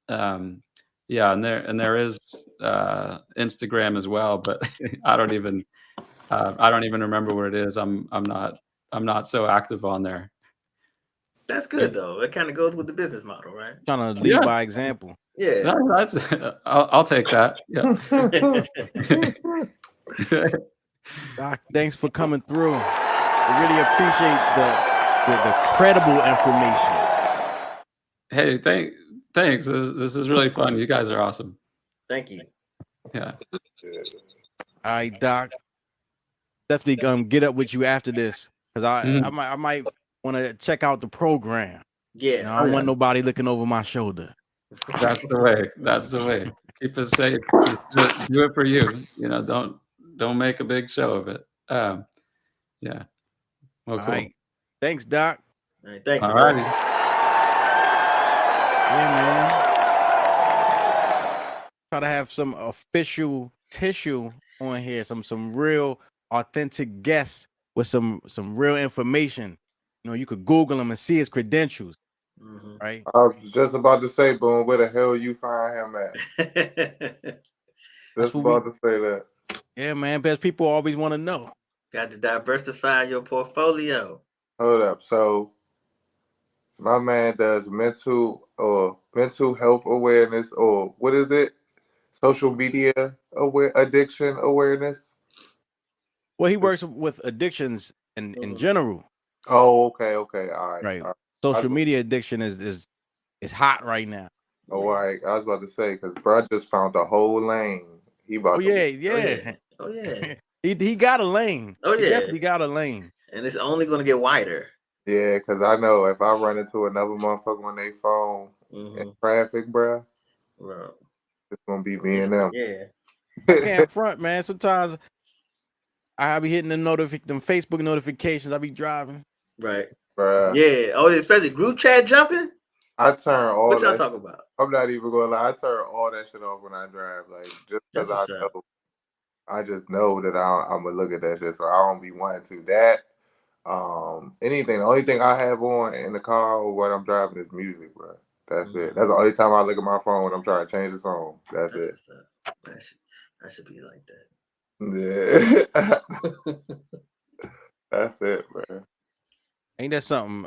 Yeah, and there is Instagram as well, but I don't even remember where it is. I'm not so active on there. That's good though. It kind of goes with the business model, right? Trying to lead by example. Yeah. That's I'll take that. Yeah. Doc, thanks for coming through. I really appreciate the credible information. Hey, thanks. This is really fun. You guys are awesome. Thank you. Yeah. All right, Doc. Definitely get up with you after this because I might want to check out the program. Yeah. You know, I don't want nobody looking over my shoulder. That's the way. That's the way. Keep us safe. Just do it for you. You know, don't make a big show of it. Yeah. Well, cool. Right. Thanks, Doc. All right, thank you. All righty. Yeah, man. Try to have some official tissue on here, some real authentic guests with some real information. You know, you could Google him and see his credentials. Right. I was just about to say, Boom, where the hell you find him at? Just about to say that. Yeah, man. Best people always want to know. Got to diversify your portfolio. Hold up. So my man does mental health awareness, or what is it? Social media addiction awareness. Well, he works with addictions in general. Oh, okay, all right. Right. All right. Social media addiction is hot right now. Oh, all right. I was about to say because bro just found a whole lane. He about yeah. Oh yeah. He got a lane. Oh yeah. He definitely got a lane. And it's only gonna get wider. Yeah, because I know if I run into another motherfucker on their phone in traffic, bro, it's gonna be me and them. Yeah. I can't front, man. Sometimes I be hitting them Facebook notifications. I be driving. Right. Bruh. Yeah. Oh, especially group chat jumping. I turn all what y'all that. talking about? I'm not even gonna lie. I turn all that shit off when I drive, like just because I just know that I'm gonna look at that shit, so I don't be wanting to. That anything. The only thing I have on in the car or when I'm driving is music, bro. That's it. That's the only time I look at my phone when I'm trying to change the song. That's it. I should be like that. Yeah. That's it, bro. Ain't that something?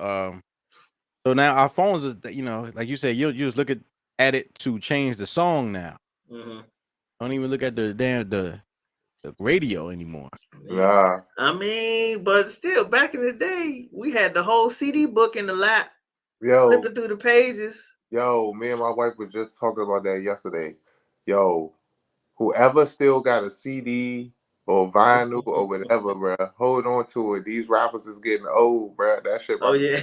So now our phones are, you know, like you said, you just look at it to change the song now. Don't even look at the radio anymore. Nah. I mean, but still, back in the day, we had the whole CD book in the lap. Flipping through the pages. Yo, me and my wife was just talking about that yesterday. Yo, whoever still got a CD or vinyl or whatever, bro. Hold on to it. These rappers is getting old, bro. That shit. Oh yeah.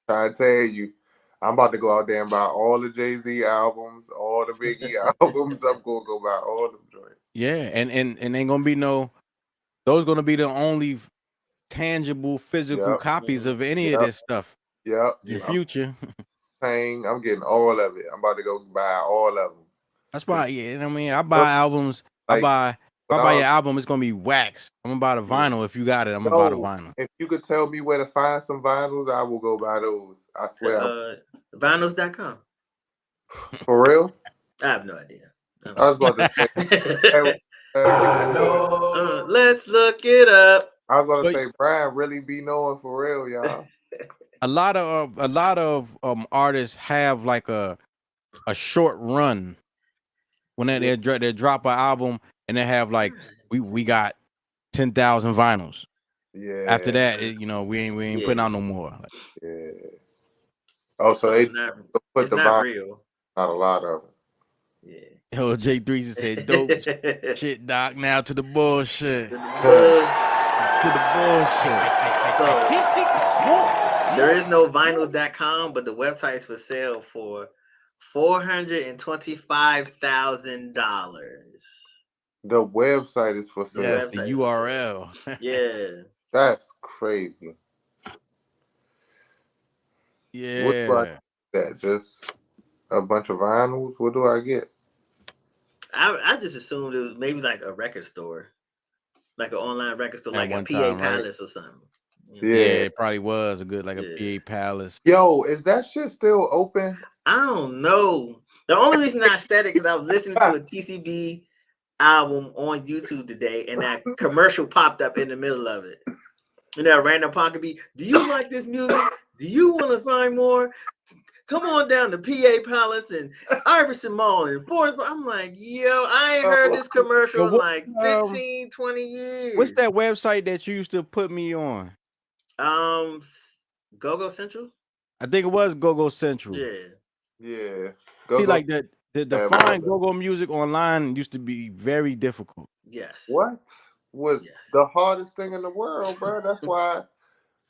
Trying to tell you, I'm about to go out there and buy all the Jay-Z albums, all the Biggie albums. I'm gonna go buy all them joints. Yeah, and ain't gonna be no. Those gonna be the only tangible, physical copies of any of this stuff. Yep. In the future. I'm getting all of it. I'm about to go buy all of them. That's why, yeah. I mean, I buy albums. Like, if I buy your album, it's gonna be wax. I'm gonna buy the vinyl. If you got it, I'm gonna buy the vinyl. If you could tell me where to find some vinyls, I will go buy those. I swear. Vinyls.com. For real? I have no idea. I was about to say. Let's look it up. I was about to say, Brian really be knowing for real, y'all. A lot of artists have like a short run when they drop an album and they have like we got 10,000 vinyls. Yeah. After that, we ain't putting out no more. Like, yeah. Oh, so they put the vinyl. Real. Not a lot of them. Yeah. Yo, J3 said, "Dope shit, Doc. Now to the bullshit. To the bullshit. I can't take the smoke. There is no vinyls.com, but the website's for sale for $425,000. The website is for sale. Yes, the URL. Yeah. That's crazy. Yeah. What do I get? Just a bunch of vinyls? What do I get? I just assumed it was maybe like a record store. Like an online record store, like a PA time, Palace or something. Yeah, it probably was a good a PA Palace. Yo, is that shit still open? I don't know. The only reason I said it because I was listening to a TCB album on YouTube today, and that commercial popped up in the middle of it. And that random pocket beat. Do you like this music? Do you want to find more? Come on down to PA Palace and Iverson Mall and Forest. I'm like, yo, I ain't heard this commercial in like 15, 20 years. What's that website that you used to put me on? Go Central? I think it was Go Central. Yeah. Yeah. See, like the find Go music online used to be very difficult. Yes. What was the hardest thing in the world, bro? That's why.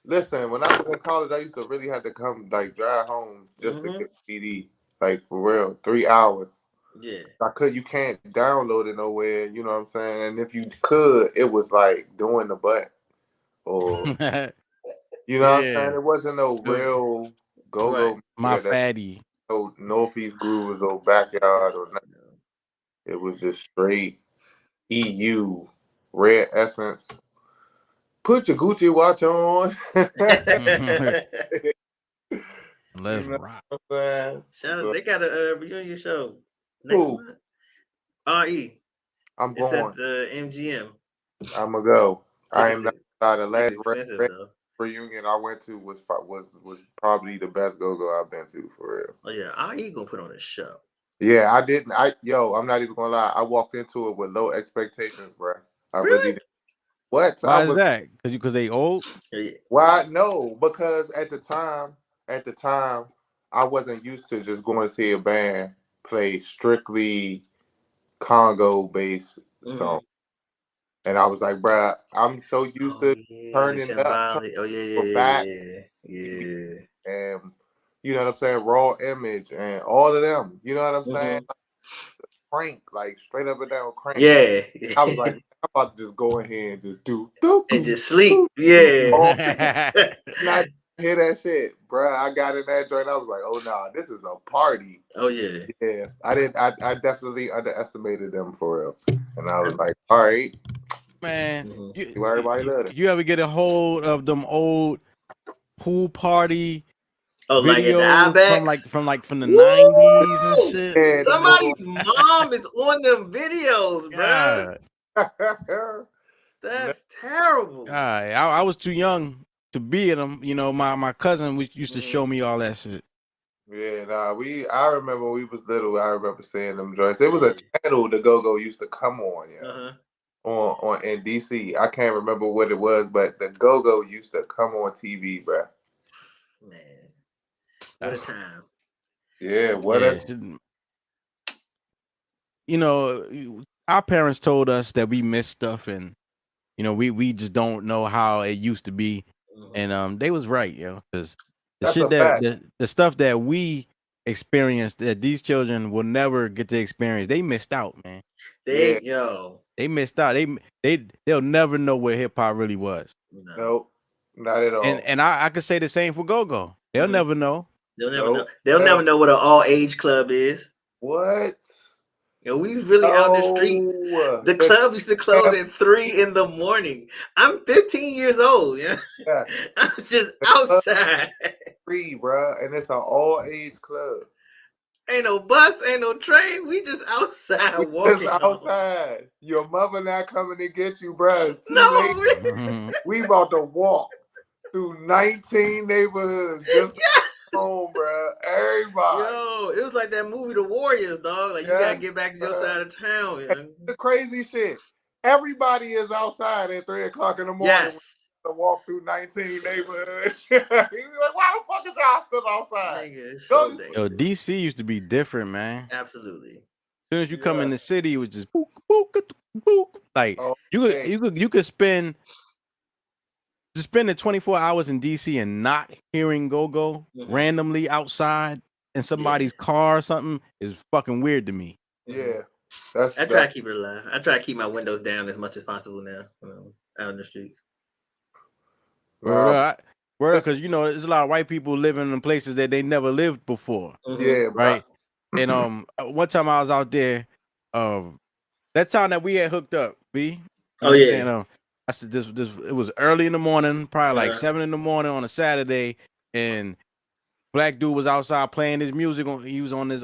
Listen, when I was in college, I used to really have to come drive home just to get a CD, like for real, 3 hours. Yeah. You can't download it nowhere. You know what I'm saying? And if you could, it was like doing the butt, or you know what I'm saying? It wasn't no real go. Right. My fatty. No Northeast Grooves or Backyard or nothing. It was just straight EU, Red Essence. Put your Gucci watch on. Let's rock. Shout out, they got a reunion show next month. RE. I'm it's going. At the MGM. I'm gonna go. I am not. The last reunion I went to was probably the best go-go I've been to for real. Oh yeah, RE gonna put on a show. Yeah, I didn't. I'm not even gonna lie. I walked into it with low expectations, bro. I really did. What? Why is that? Because they old? Why? No, because at the time, I wasn't used to just going to see a band play strictly Congo-based songs. And I was like, bruh, I'm so used to turning up. And you know what I'm saying? Raw Image and all of them. You know what I'm saying? Crank, like straight up and down crank. Yeah. I was like, I'm about to just go in here and just do and just sleep. Yeah. Not hear that shit, bruh. I got in that joint. I was like, oh nah, this is a party. Oh yeah. Yeah. I definitely underestimated them for real. And I was like, all right. Man, you ever get a hold of them old pool party videos from the 90s and shit? Yeah, somebody's mom is on them videos, bro. That's terrible. I was too young to be in them. You know, my cousin used to show me all that shit. Yeah, I remember when we was little. I remember seeing them joints. There was a channel the Go-Go used to come on, on in DC. I can't remember what it was, but the Go-Go used to come on TV, bro. Man, what a time. Yeah, what a. You know, our parents told us that we missed stuff, and we just don't know how it used to be, and they was right, because the That's shit a that fact. the stuff that we experienced that these children will never get to experience, they missed out, man. They They missed out. They'll never know what hip hop really was. Nope, not at all. And I could say the same for go-go. They'll never know. They'll never know. They'll never know what an all age club is. What? Yo, we was really out in the street. The club used to close at 3 in the morning. I'm 15 years old. Yeah, I was just outside. Free, bro, and it's an all age club. Ain't no bus, ain't no train. We just outside walking. Just outside. Your mother not coming to get you, bro. It's too late. We about to walk through 19 neighborhoods just home, bro. Everybody. Yo, it was like that movie, The Warriors, dog. Like you gotta get back to your side of town. Man. The crazy shit. Everybody is outside at 3 o'clock in the morning. Yes. To walk through 19 neighborhoods. He's like, why the fuck is y'all still outside? Yo, DC used to be different, man. Absolutely. As soon as you come in the city, it was just book, book, book. Like you could spend spending 24 hours in DC and not hearing go-go randomly outside in somebody's car or something is fucking weird to me. Yeah. I try to keep it alive. I try to keep my windows down as much as possible now, out in the streets. Because there's a lot of white people living in places that they never lived before. Yeah, right. And one time I was out there, that time that we had hooked up, B. I said this it was early in the morning, probably like 7 in the morning on a Saturday, and black dude was outside playing his music. He was on his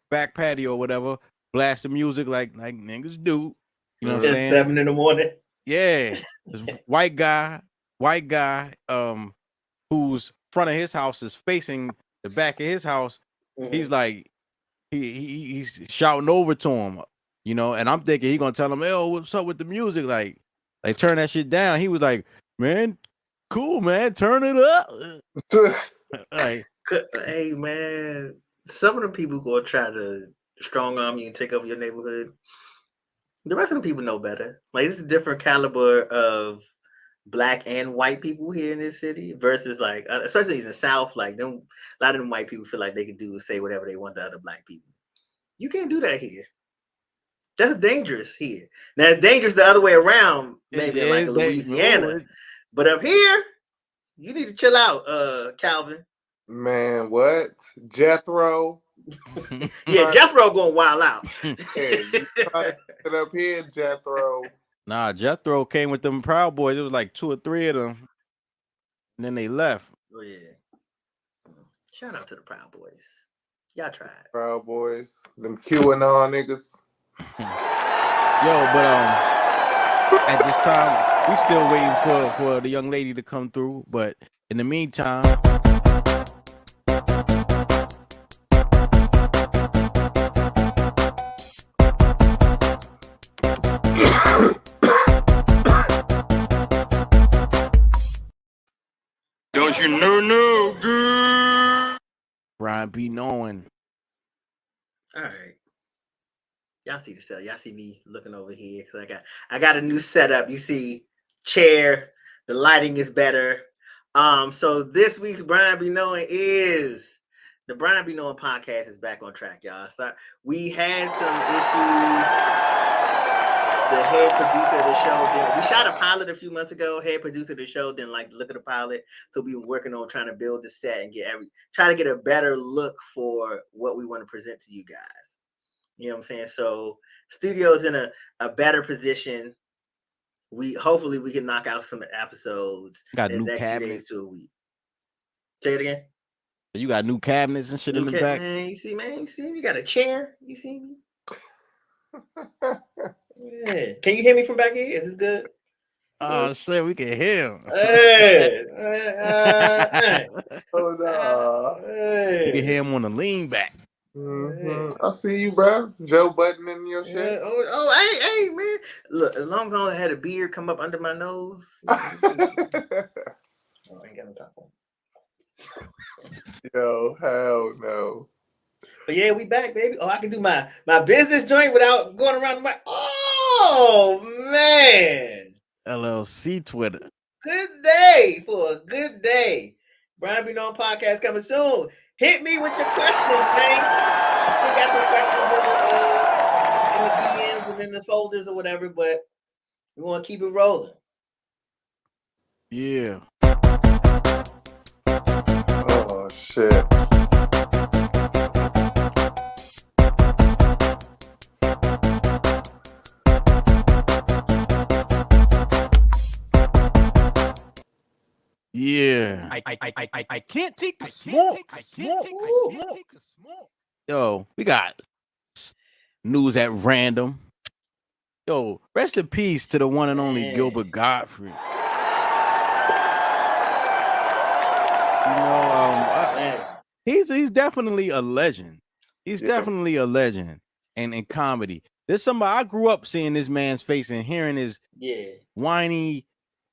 back patio or whatever, blasting music like niggas do. You know what I'm saying? 7 in the morning. Yeah, this white guy, whose front of his house is facing the back of his house. He's like, he's shouting over to him, and I'm thinking he gonna tell him, "Yo, what's up with the music?" Like turn that shit down. He was like, "Man, cool, man, turn it up." Like, hey, man, some of the people gonna try to strong arm you and take over your neighborhood. The rest of the people know better. Like, it's a different caliber of black and white people here in this city versus like, especially in the South, like a lot of them white people feel like they can do and say whatever they want to other black people. You can't do that here. That's dangerous here. Now it's dangerous the other way around, maybe in like Louisiana. But up here, you need to chill out, Calvin. Man, what? Jethro. Yeah, Jethro going wild out. Hey, you trying to get up here, Jethro. Nah, Jethro came with them Proud Boys. It was like 2 or 3 of them. And then they left. Oh, yeah. Shout out to the Proud Boys. Y'all tried. Proud Boys. Them QAnon niggas. Yo, but at this time, we still waiting for the young lady to come through. But in the meantime, don't you know good? Brian be knowing. All right. Y'all see the stuff. Y'all see me looking over here because I got a new setup. You see, chair. The lighting is better. So this week's Brian Be Knowing is the Brian Be Knowing podcast is back on track, y'all. So we had some issues. The head producer of the show, we shot a pilot a few months ago. Head producer of the show didn't like the look of the pilot, so we've been working on trying to build the set and try to get a better look for what we want to present to you guys. You know what I'm saying? So studio's in a better position. Hopefully we can knock out some episodes got in the new next cabinets. few days to a week. Say it again. You got new cabinets and shit in the back. Man, you see me? You got a chair. You see me? Yeah. Can you hear me from back here? Is this good? Oh shit, we can hear him. Hey. Oh no. You can hear him on the lean back. I see you, bro. Joe Budden in your shit. Hey, man. Look, as long as I don't had a beard come up under my nose. I ain't got no top on. Yo, hell no. But yeah, we back, baby. Oh, I can do my business joint without going around the mic. Oh, Oh man. LLC Twitter. Good day for a good day. Brian Be Known podcast coming soon. Hit me with your questions, man. I still got some questions in the DMs and in the folders or whatever, but we want to keep it rolling. Yeah. Oh shit. Yeah. I can't take the smoke. I can't take the smoke. Yo, we got news at random. Yo, rest in peace to the one and only Gilbert Godfrey. You know, he's definitely a legend. He's definitely a legend, and in comedy, there's somebody I grew up seeing this man's face and hearing his whiny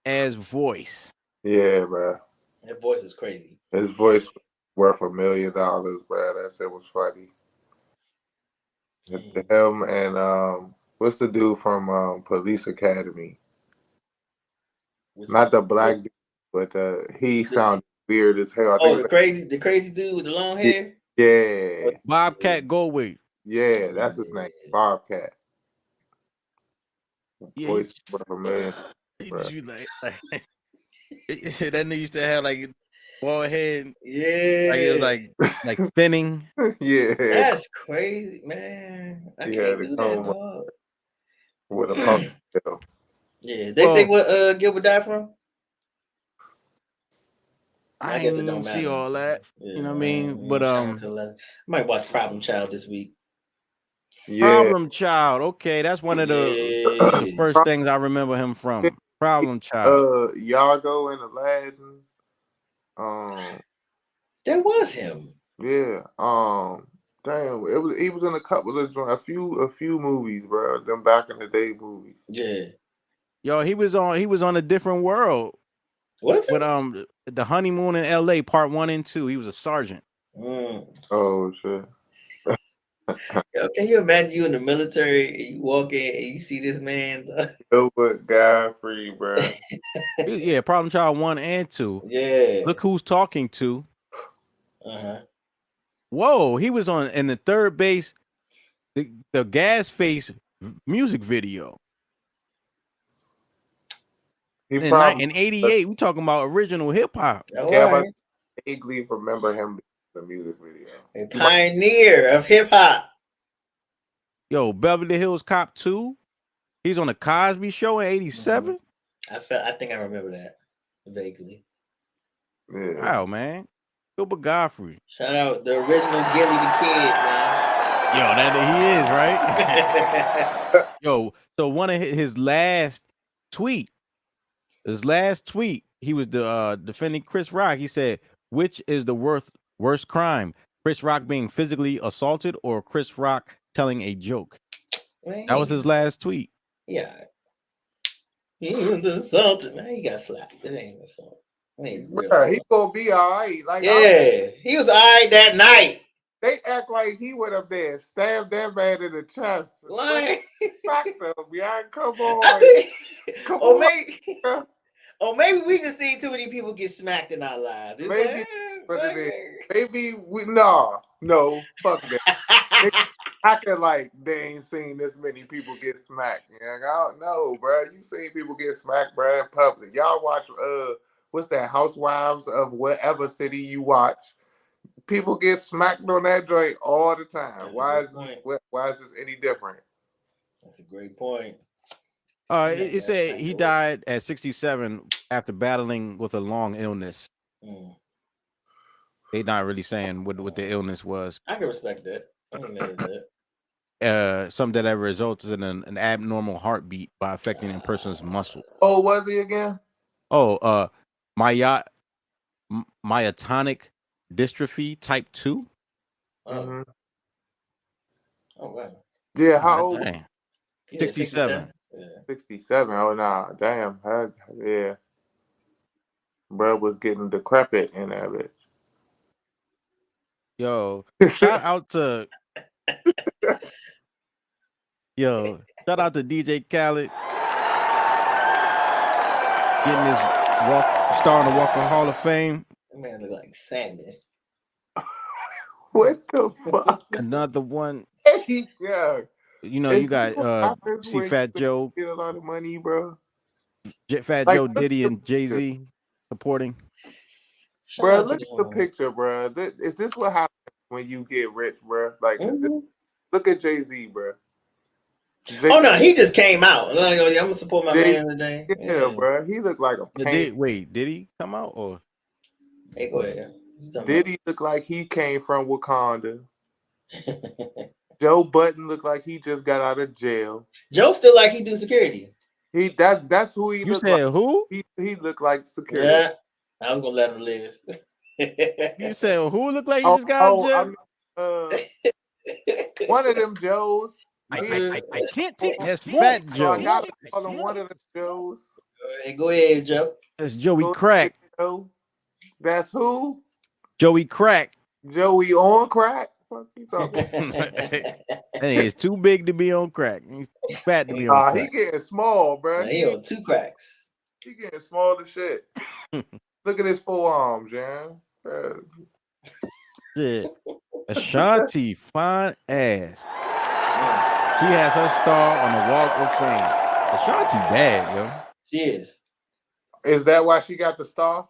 ass voice. Yeah, bro. That voice is crazy. His voice was worth $1 million, bro. That shit was funny. Him and what's the dude from Police Academy? Not the black dude, but he sounded weird as hell. Oh, the crazy dude with the long hair? Yeah. Bobcat Goldthwait. Yeah, that's his name. Bobcat. Yeah, Voice worth $1 million. That nigga used to have like bald head. Yeah. Like it was like thinning. Yeah. That's crazy, man. I can't do that, dog. With a ponytail. Yeah. They say what Gilbert died from? I guess it didn't don't see matter. all that. Yeah, you know what I mean? yeah, But I might watch Problem Child this week. Problem Child. Okay, that's one of the first things I remember him from. Problem Child. Yago and Aladdin. That was him. Yeah. Damn. He was in a couple of a few movies, bro. Them back in the day movies. Yeah. Yo, he was on A Different World. What is it? With The Honeymoon in LA, part 1 and 2. He was a sergeant. Oh shit. Yo, can you imagine you in the military and you walk in and you see this man? Gilbert Godfrey, bro. Yeah, Problem Child 1 and 2. Yeah. Look Who's Talking To. Uh-huh. Whoa, he was in the Third Base, the Gas Face music video. In 88, we talking about original hip hop. I vaguely remember him in the music video. A pioneer of hip hop. Yo, Beverly Hills Cop 2. He's on the Cosby Show in 87. I think I remember that vaguely. Yeah. Wow, man. Gilbert Godfrey. Shout out the original Gilly the Kid, man. Yo, that he is, right? Yo, so one of his last tweet, he was defending Chris Rock. He said, which is the worst crime? Chris Rock being physically assaulted or Chris Rock telling a joke? Man, that was his last tweet. Yeah. He was assaulted, man. He got slapped. It ain't assault. He gonna be all right. Like, he was all right that night. They act like he went up there and stabbed that man in the chest. Like, come on. Come on. Or maybe we just seen too many people get smacked in our lives. Maybe no, fuck that. Acting like they ain't seen this many people get smacked. I don't know, bro. You seen people get smacked, bro, in public. Y'all watch what's that, Housewives of whatever city you watch. People get smacked on that joint all the time. Why is this any different? That's a great point. It said he died at 67 after battling with a long illness. They not really saying what the illness was. I can respect that. I can know that. Something that resulted in an abnormal heartbeat by affecting a person's muscle. Oh, was he again? Oh, myotonic dystrophy type 2. Oh wow. Yeah, how old? 67. 67. Oh nah, damn. Yeah. Bro was getting decrepit in that bitch. Yo, shout out to Yo, shout out to DJ Khaled getting his starting to walk in Hall of Fame. That man look like Sandy. What the fuck? Another one. Yeah. You know, Is you this got what happens see when Fat you Joe, get a lot of money, bro? Fat Like, Joe, look at Diddy, the and Jay picture. Z supporting. Shout Bro, out to look at the picture, bro. Is this what happens when you get rich, bro? Like, look at Jay-Z, bro. Oh no, he just came out. Like, I'm gonna support my man today. Yeah, bro. He looked like a pain. Wait, did he come out or? Hey, go ahead. Did he look like he came from Wakanda? Joe Budden looked like he just got out of jail. Joe still like he do security. That's who he You looked said like. who? He looked like security. Yeah, I'm gonna let him live. You said who looked like he just got out of jail? One of them Joes. I can't take that's Fat Joe. I gotta call him one of the Joes. Hey, go ahead, Joe. That's Joey Crack. That's who? Joey Crack. Joey on crack. What you talking That is too big to be on crack. He's fat to be on crack. He getting small, bro. He on 2 cracks. He getting small as shit. Look at his forearms, Jan. Shit. Ashanti, fine ass. She has her star on the Walk of Fame. Ashanti bad, yo. She is. Is that why she got the star?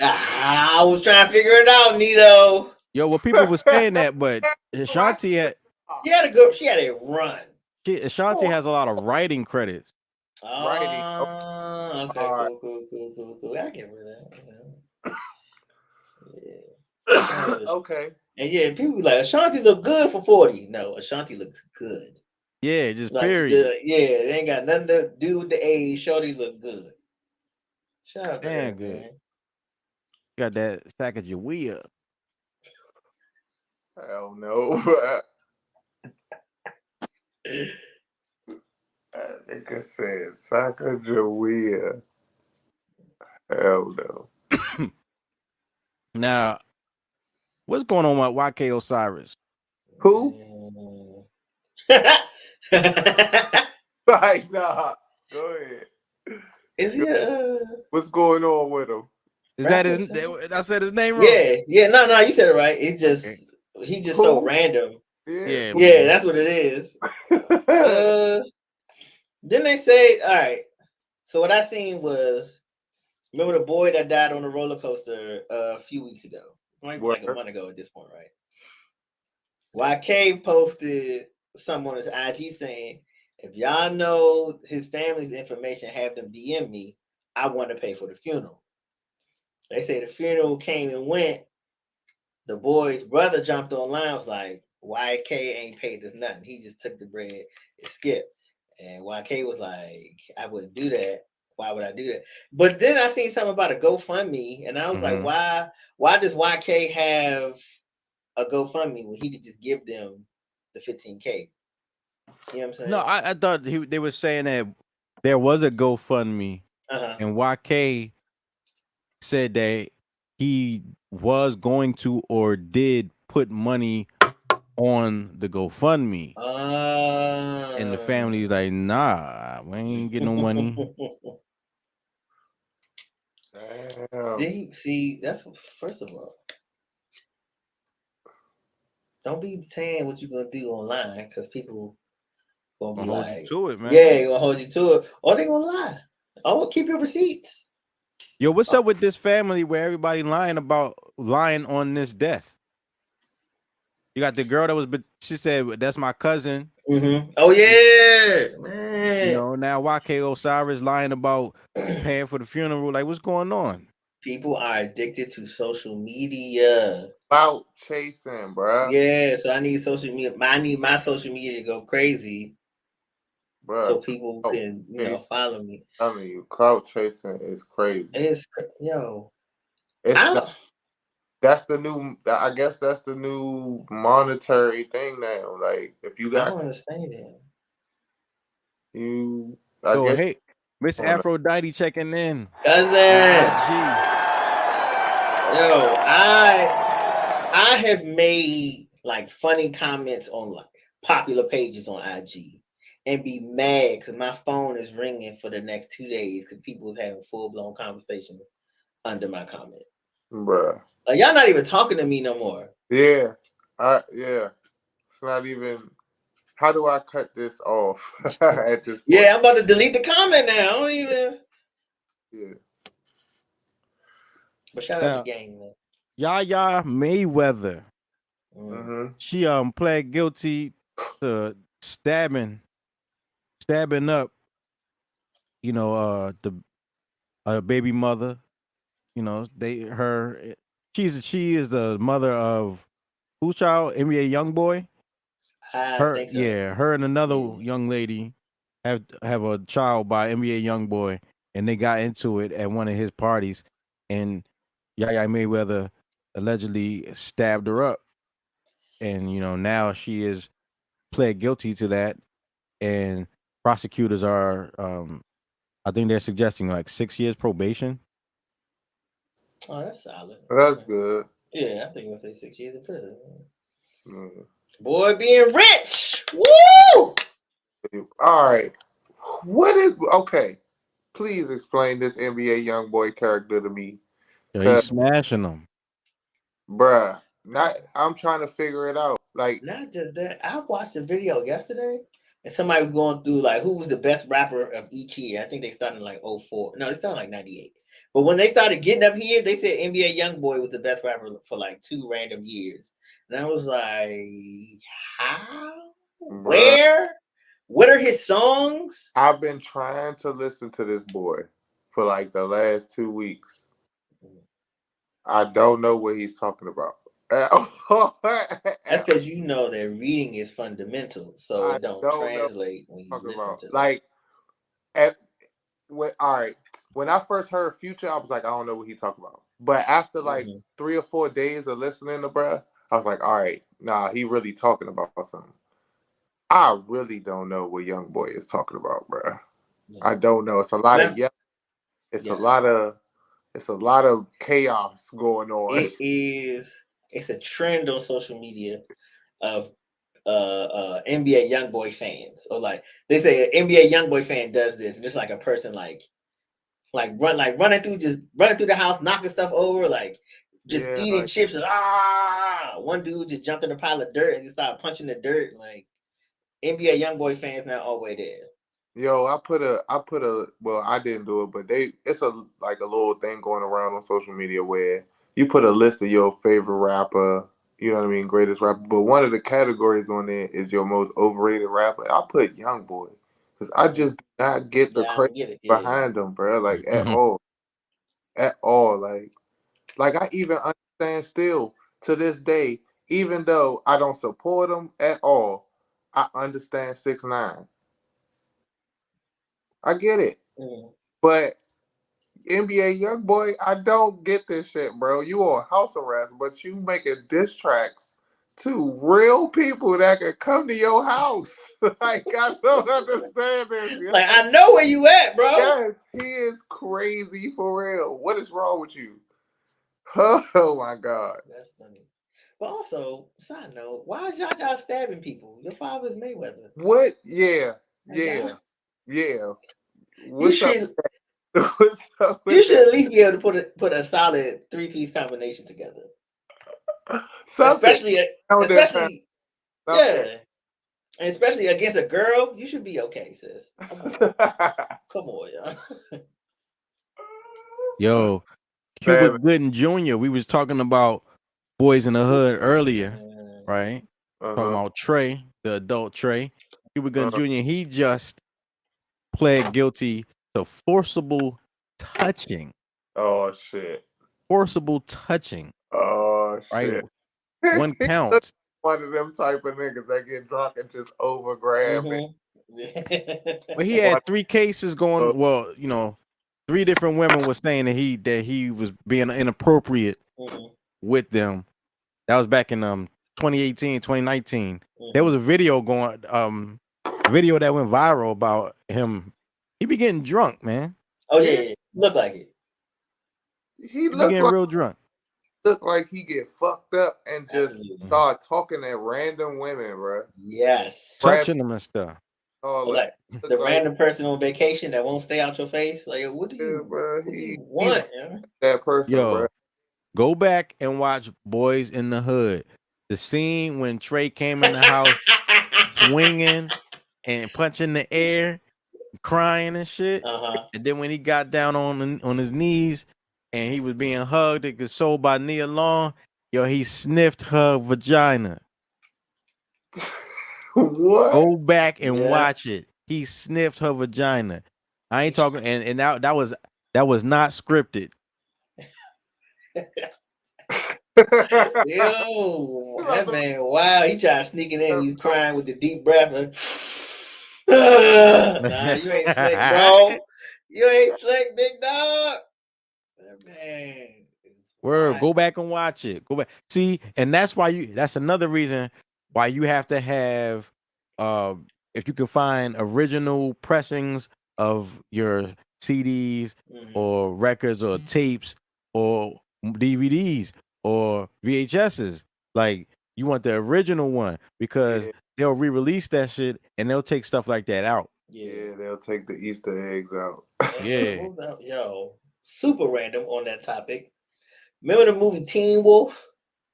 I was trying to figure it out, Nito. Yo, well, people were saying that, but Ashanti had She had a run. Ashanti has a lot of writing credits. Okay, cool. I get rid of that. Yeah. Okay. And yeah, people be like, Ashanti look good for 40. No, Ashanti looks good. Yeah, just like, period. It ain't got nothing to do with the age. Shorty look good. Shout out to Damn her, good. man. Got that sack of Jawea. Hell no. That nigga said Sacagawea. Hell no. Now, what's going on with YK Osiris? Who? Like, nah. Go ahead. Is he What's going on with him? Is that his? I said his name wrong. Yeah. No, you said it right. It's just he's just so random. Yeah, that's what it is. Then they say, all right. So what I seen was, remember the boy that died on the roller coaster a few weeks ago, like a month ago at this point, right? YK posted something on his IG saying, if y'all know his family's information, have them DM me. I want to pay for the funeral. They say the funeral came and went. The boy's brother jumped online, was like, YK ain't paid us nothing. He just took the bread and skipped. And YK was like, I wouldn't do that. Why would I do that? But then I seen something about a GoFundMe, and I was like, why does YK have a GoFundMe when he could just give them the 15K? You know what I'm saying? No, I thought they were saying that there was a GoFundMe, and YK said that he was going to or did put money on the GoFundMe. And the family's like, nah, we ain't getting no money. See, that's first of all, don't be saying what you're gonna do online because people gonna be hold like, you to it, man. Yeah, they're gonna hold you to it, or they gonna lie. Oh, keep your receipts. Yo, what's up with this family where everybody lying on this death? You got the girl that was, she said, that's my cousin. Oh, yeah, man. You know, now YK Osiris lying about paying for the funeral. Like, what's going on? People are addicted to social media. About chasing, bro. Yeah, so I need social media. I need my social media to go crazy. Bruh, so people can, follow me. I mean, clout chasing is crazy. It's that's the new. I guess that's the new monetary thing now. Like, if you got, I don't understand it. I guess. Hey, Miss Aphrodite checking in. Cousin. Yo, I have made like funny comments on like popular pages on IG. and be mad because my phone is ringing for the next 2 days because people was having full blown conversations under my comment. Bruh. Like y'all not even talking to me no more. Yeah. Yeah. It's not even. How do I cut this off at this point? Yeah, I'm about to delete the comment now. I don't even. Yeah. But shout out to gang, man. Yaya Mayweather. Mm-hmm. She pled guilty to stabbing up, the baby mother. You know, she is the mother of whose child? NBA YoungBoy. I Her think so. yeah, her and another young lady have a child by NBA YoungBoy, and they got into it at one of his parties, and Yaya Mayweather allegedly stabbed her up, and now she is pled guilty to that, and prosecutors are I think they're suggesting like 6 years probation. Oh, that's solid. That's good. Yeah, I think we'll say 6 years in prison. Mm. Boy, being rich. Woo! All right. What is okay? Please explain this NBA YoungBoy character to me. Yeah, he's smashing them, bruh. I'm trying to figure it out. Like, not just that. I watched a video yesterday, and somebody was going through like who was the best rapper of each year. I think they started in like 04. No, they started like 98. But when they started getting up here, they said NBA YoungBoy was the best rapper for like 2 random years. And I was like, how? bruh, Where? What are his songs? I've been trying to listen to this boy for like the last 2 weeks. I don't know what he's talking about. That's because you know that reading is fundamental, so it don't translate when you listen to it. Like, all right. When I first heard Future, I was like, I don't know what he's talking about. But after like 3 or 4 days of listening to bruh, I was like, all right, nah, he really talking about something. I really don't know what YoungBoy is talking about, bruh. I don't know. It's a lot of it's a lot of chaos going on. It's a trend on social media of NBA YoungBoy fans, or like they say an NBA YoungBoy fan does this, and it's like a person running through the house, knocking stuff over, like just eating chips. One dude just jumped in a pile of dirt and just started punching the dirt. Like NBA YoungBoy fans not always there. Yo, I put a well, I didn't do it, but it's a little thing going around on social media where you put a list of your favorite rapper, you know what I mean, greatest rapper, but one of the categories on there is your most overrated rapper. I put YoungBoy because I just do not get the credit behind him, bro. Like at all. Like I even understand still to this day, even though I don't support him at all, I understand 6ix9ine. I get it. But NBA YoungBoy, I don't get this shit, bro. You on house arrest, but you making diss tracks to real people that can come to your house. Like, I don't understand this. Like, I know where you at, bro. Yes, he is crazy for real. What is wrong with you? Oh my God. That's funny. But also, side note, why is y'all stabbing people? Your father's Mayweather. What? Yeah. What's you should at least be able to put a solid 3-piece combination together. Especially yeah. And especially against a girl, you should be okay, sis. Come on, y'all. Yo, Cuba Gooding Jr. We was talking about Boys in the Hood earlier, right? Talking about Trey, the adult Trey. Cuba Gooding Jr. He just pled guilty to forcible touching. Oh shit. Forcible touching. Oh shit. Right? 1 count. One of them type of niggas that get drunk and just over grab it. But he had 3 cases going. Well, 3 different women were saying that he was being inappropriate with them. That was back in 2018, 2019. There was a video video that went viral about him. He be getting drunk, man. Oh yeah. Look like it. He be getting real drunk. Look like he get fucked up and just start talking at random women, bro. Yes. Touching them and stuff. Oh, Or like the random person on vacation that won't stay out your face. Like, what do you want? That person, Yo, bro. go back and watch Boys in the Hood. The scene when Trey came in the house swinging and punching the air, crying and shit. And then when he got down on his knees and he was being hugged and consoled by Nia Long, yo, he sniffed her vagina. What? Go back and watch it. He sniffed her vagina. I ain't talking, and that was not scripted. Yo, that man, wow, he tried sneaking in. He's crying with the deep breath. Nah, you ain't slick, bro. You ain't slick, big dog. That man. Word, go back and watch it. Go back. See, and that's another reason why you have to have if you can find original pressings of your CDs or records or tapes or DVDs or VHSs, like you want the original one because they'll re-release that shit and they'll take stuff like that out. Yeah, they'll take the Easter eggs out. Yeah. Yo, super random on that topic. Remember the movie Teen Wolf?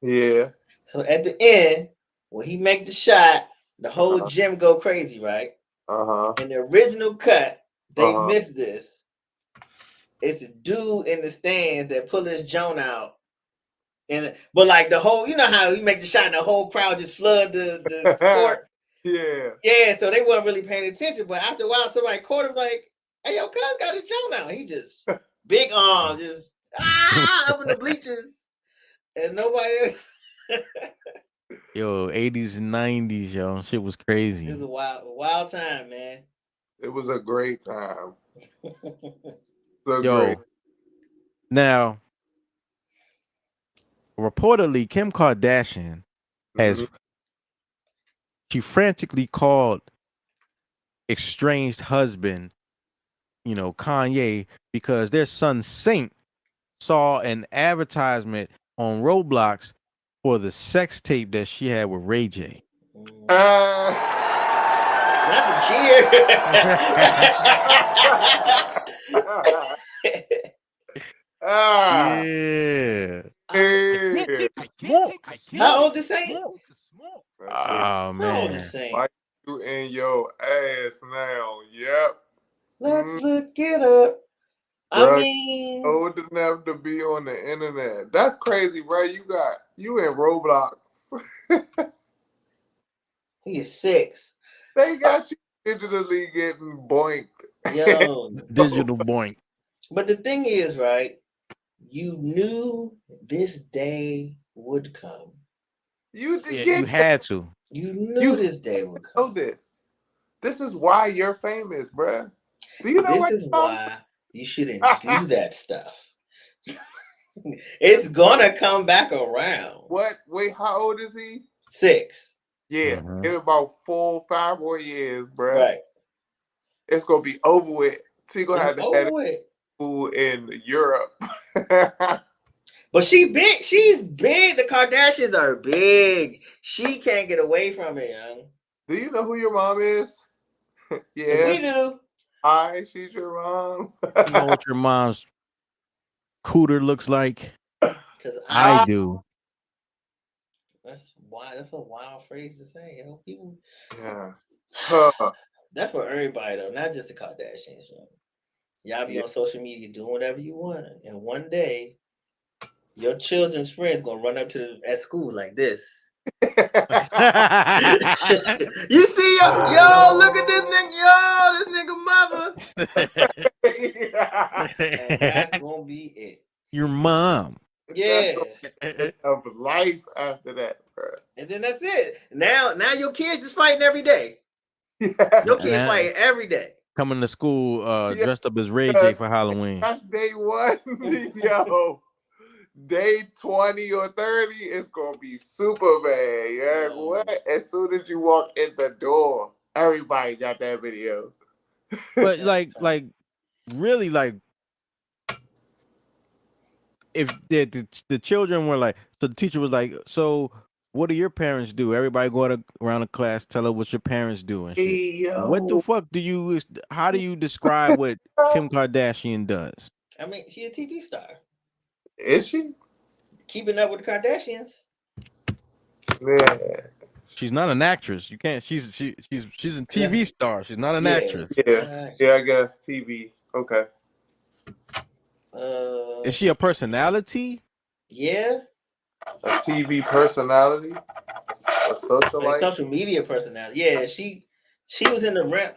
Yeah. So at the end, when he make the shot, the whole gym go crazy, right? In the original cut, they missed this. It's a dude in the stands that pull his joint out. But like the whole, you know how you make the shot and the whole crowd just flood the court? Yeah, so they weren't really paying attention. But after a while, somebody caught him like, hey, yo, cuz got his joint out. He just, big arms, just up in the bleachers. And nobody else. Yo, 80s and 90s, yo. Shit was crazy. It was a wild time, man. It was a great time. Yo, now, reportedly, Kim Kardashian she frantically called estranged husband, Kanye, because their son Saint saw an advertisement on Roblox for the sex tape that she had with Ray J. Not the cheer. Yeah. How old is Saint? Oh man. Why you in your ass now? Yep. Let's look it up. Bro, I mean, old enough to be on the internet. That's crazy, bro. You in Roblox. he is 6. They got you digitally getting boinked. Yo, digital boink. But the thing is, right? You knew this day would come. You had to. You knew this day would come. Know this. This is why you're famous, bro. Do you know this is why you shouldn't do that stuff. It's gonna come back around. What? Wait, how old is he? 6. Yeah, give it about 4 or 5 more years, bro. Right. It's gonna be over with. She's gonna have to over have with. School in Europe. But she's big. The Kardashians are big. She can't get away from it, young. Do you know who your mom is? Yeah, we do. Hi, she's your mom. You know what your mom's cooter looks like? Because I do. That's a wild phrase to say, yo. People. Yeah. That's for everybody though, not just the Kardashians. Y'all be on social media doing whatever you want, and one day your children's friends gonna run up to at school like this. You see, yo, look at this nigga mother. And that's gonna be it. Your mom. Yeah. Of life after that, bro. And then that's it. Now your kids just fighting every day. Your kids fighting every day. Coming to school dressed up as Ray J for Halloween. That's day 1. Yo. Day 20 or 30, it's gonna be super bad. Yeah, what? As soon as you walk in the door, everybody got that video. But like really, like, if the children were like, so the teacher was like, so what do your parents do? Everybody go around the class, tell her what your parents do and shit. What the Yo. fuck do you? How do you describe what Kim Kardashian does? I mean, she a TV star. Is she? Keeping up with the Kardashians. Yeah. She's not an actress. You can't. She's a TV star. She's not an actress. Yeah, I guess TV. Okay. Is she a personality? Yeah. A TV personality? A socialite? Like social media personality. Yeah, she was in the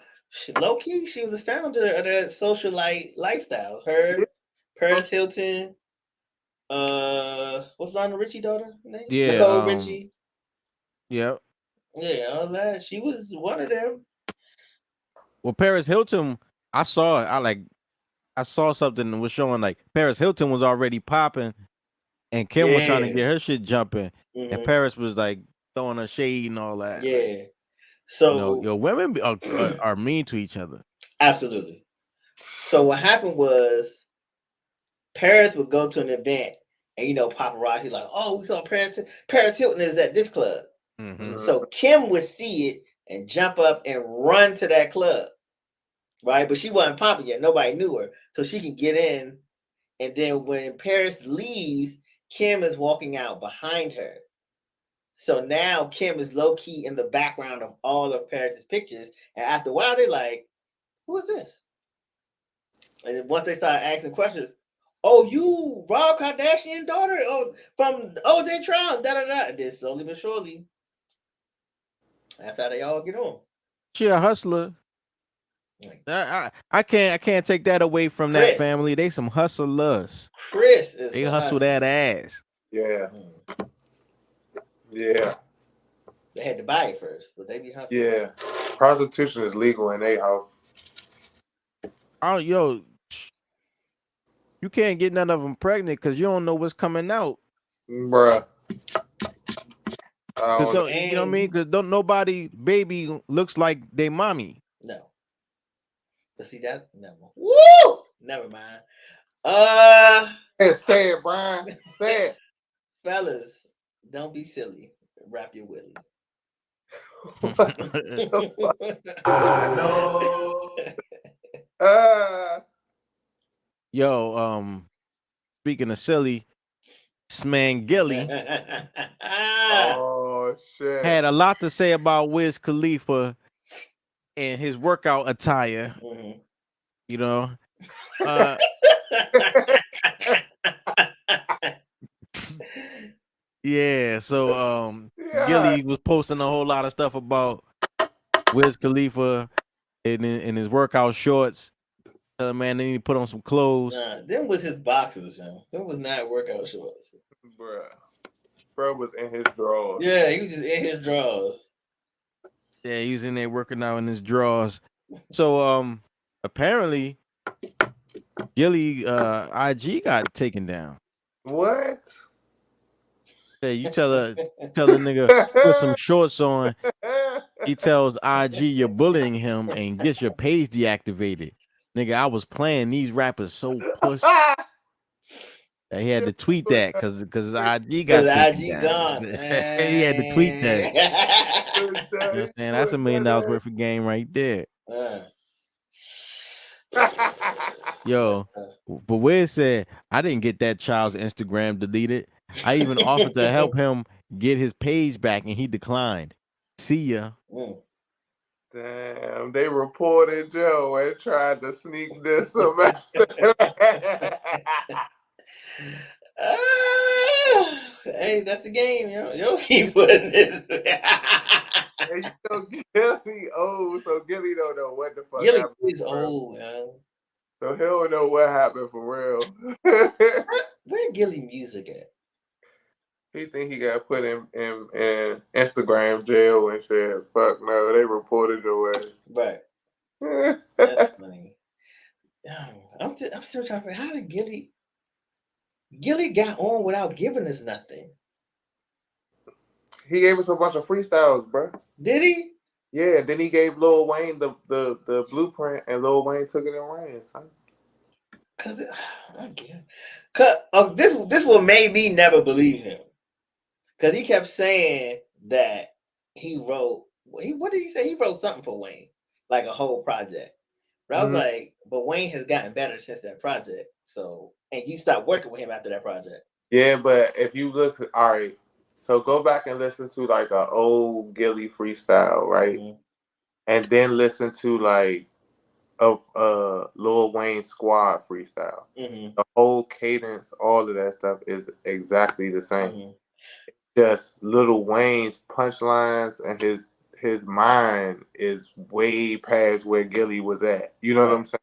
low key. She was the founder of that socialite lifestyle. Her, Paris Hilton. What's Lionel Richie daughter name? Yeah, Nicole Richie. Yep. Yeah, all that. She was one of them. Well, Paris Hilton, I saw it. I saw something that was showing like Paris Hilton was already popping, and Kim was trying to get her shit jumping, and Paris was like throwing her shade and all that. Yeah. So women are mean to each other. Absolutely. So what happened was Paris would go to an event, and paparazzi like, oh, we saw Paris Hilton is at this club. So Kim would see it and jump up and run to that club, right? But she wasn't popping yet. Nobody knew her, so she can get in. And then when Paris leaves, Kim is walking out behind her. So now Kim is low key in the background of all of Paris's pictures. And after a while, they're like, who is this? And then once they start asking questions, oh, you Rob Kardashian daughter? Oh, from OJ trial, da. This slowly but surely. That's how they all get on. She a hustler. I can't take that away from that family. They some hustlers. Chris is they hustle that ass. Yeah. Yeah. They had to buy it first, but they be hustling. Yeah. Prostitution is legal in their house. Oh, you can't get none of them pregnant because you don't know what's coming out, bruh. You know what I mean? Because nobody baby looks like they mommy. No. But see that? No. Woo! Never mind. Say it, Brian. Say it. Fellas, don't be silly. Wrap your willy. I know. Yo, speaking of silly, Gilly oh shit had a lot to say about Wiz Khalifa and his workout attire. You know, yeah. So Gilly was posting a whole lot of stuff about Wiz Khalifa in his workout shorts. Man, they need to put on some clothes. Them was his boxers, yo. Them was not workout shorts. Bro was in his drawers. Yeah, he was just in his drawers. Yeah, he was in there working out in his drawers. So apparently Gilly IG got taken down. What? Hey, you tell a nigga put some shorts on. He tells IG you're bullying him and gets your page deactivated. Nigga, I was playing these rappers so pussy. He had to tweet that because his IG got taken down. He had to tweet that. You know what I'm saying? That's $1 million worth of game right there. Yo, but Wiz said, I didn't get that child's Instagram deleted. I even offered to help him get his page back and he declined. See ya. Damn, they reported Joe and tried to sneak this about. Hey, that's the game, yo. Yo, keep putting this. Hey, Gilly old, so Gilly don't know what the fuck Gilly happened. is old, yo. So he don't know what happened for real. Where Gilly music at? He think he got put in Instagram jail and shit. Fuck no, they reported your ass. Right. That's funny. I'm still trying to figure how did Gilly got on without giving us nothing. He gave us a bunch of freestyles, bro. Did he? Yeah, then he gave Lil Wayne the blueprint, and Lil Wayne took it and ran, son. This will make me never believe him. because he kept saying that he wrote. What did he say? He wrote something for Wayne, like a whole project. But I was like, but Wayne has gotten better since that project. So, and you stopped working with him after that project. Yeah, but if you look, all right, so go back and listen to like an old Gilly freestyle, right? And then listen to like a Lil Wayne Squad freestyle. The whole cadence, all of that stuff is exactly the same. Just Lil Wayne's punchlines and his mind is way past where Gilly was at. You know what I'm saying?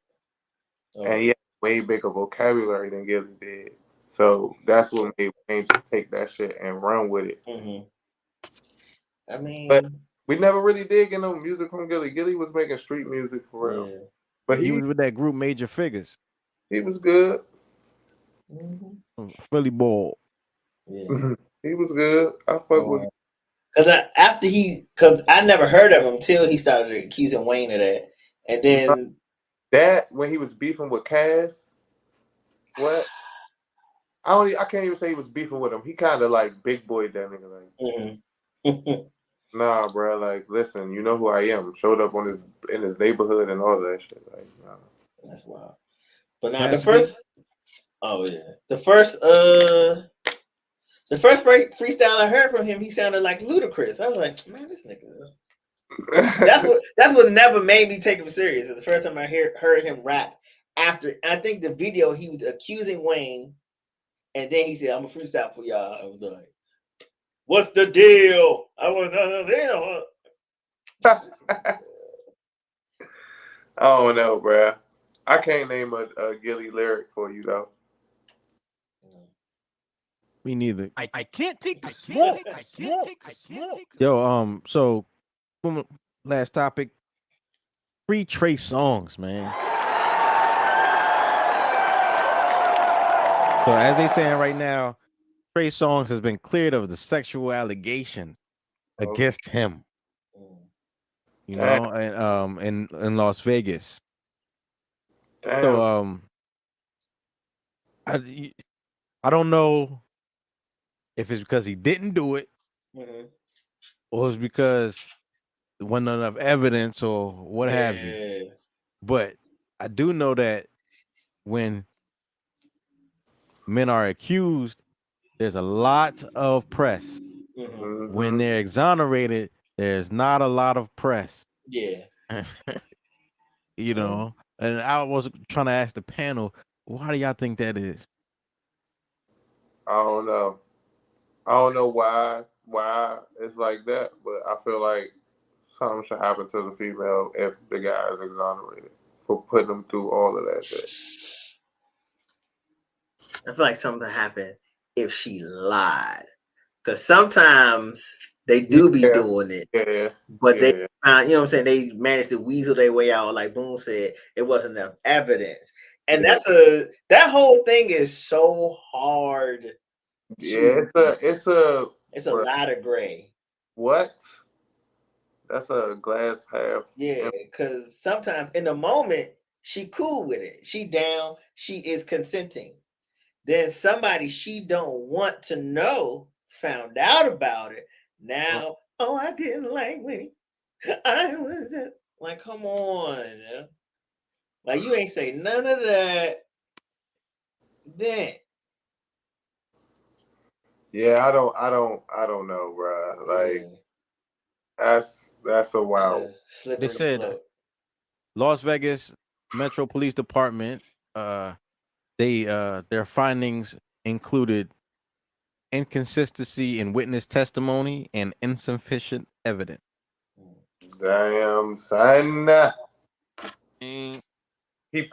And he had way bigger vocabulary than Gilly did. So that's what made Wayne just take that shit and run with it. I mean, but we never really did get no music from Gilly. Gilly was making street music for real. Yeah. But he was with that group Major Figures. He was good. Philly Ball. Yeah. He was good. I fuck with him. Because I never heard of him till he started accusing Wayne of that. And then that when he was beefing with Cass, what? I can't even say he was beefing with him. He kind of like big boy that nigga. Like, nah, bro. Like, listen, you know who I am. Showed up in his neighborhood and all that shit. Like, nah. That's wild. But now the first freestyle I heard from him, he sounded like Ludacris. I was like, man, this nigga. that's what never made me take him serious. The first time I heard him rap after, I think the video he was accusing Wayne, and then he said, "I'm a freestyle for y'all." I was like, "What's the deal?" I was I don't know, bro. I can't name a Gilly lyric for you though. Me neither. I can't take the smoke. Yo, so from last topic, free Trey Songz, man. So as they saying right now, Trey Songz has been cleared of the sexual allegations against him. You know, and in Las Vegas. Damn. So I don't know if it's because he didn't do it, or it's because there wasn't enough evidence or what have you. But I do know that when men are accused, there's a lot of press. When they're exonerated, there's not a lot of press. Yeah. You know, and I was trying to ask the panel, why do y'all think that is? I don't know. I don't know why it's like that, but I feel like something should happen to the female if the guy is exonerated for putting them through all of that shit. I feel like something happened if she lied, because sometimes they do be doing it, but they, you know what I'm saying, they managed to weasel their way out. Like Boone said, it wasn't enough evidence, and that whole thing is so hard. It's a lot of gray. What? That's a glass half. Yeah, because sometimes in the moment she cool with it, she down, she is consenting. Then somebody she don't want to know found out about it. Now, oh, I didn't like when I was like, come on, like you ain't say none of that. Then, yeah, I don't know, bro. Like, that's a wild. They said Las Vegas Metro Police Department, their findings included inconsistency in witness testimony and insufficient evidence. Damn, son. He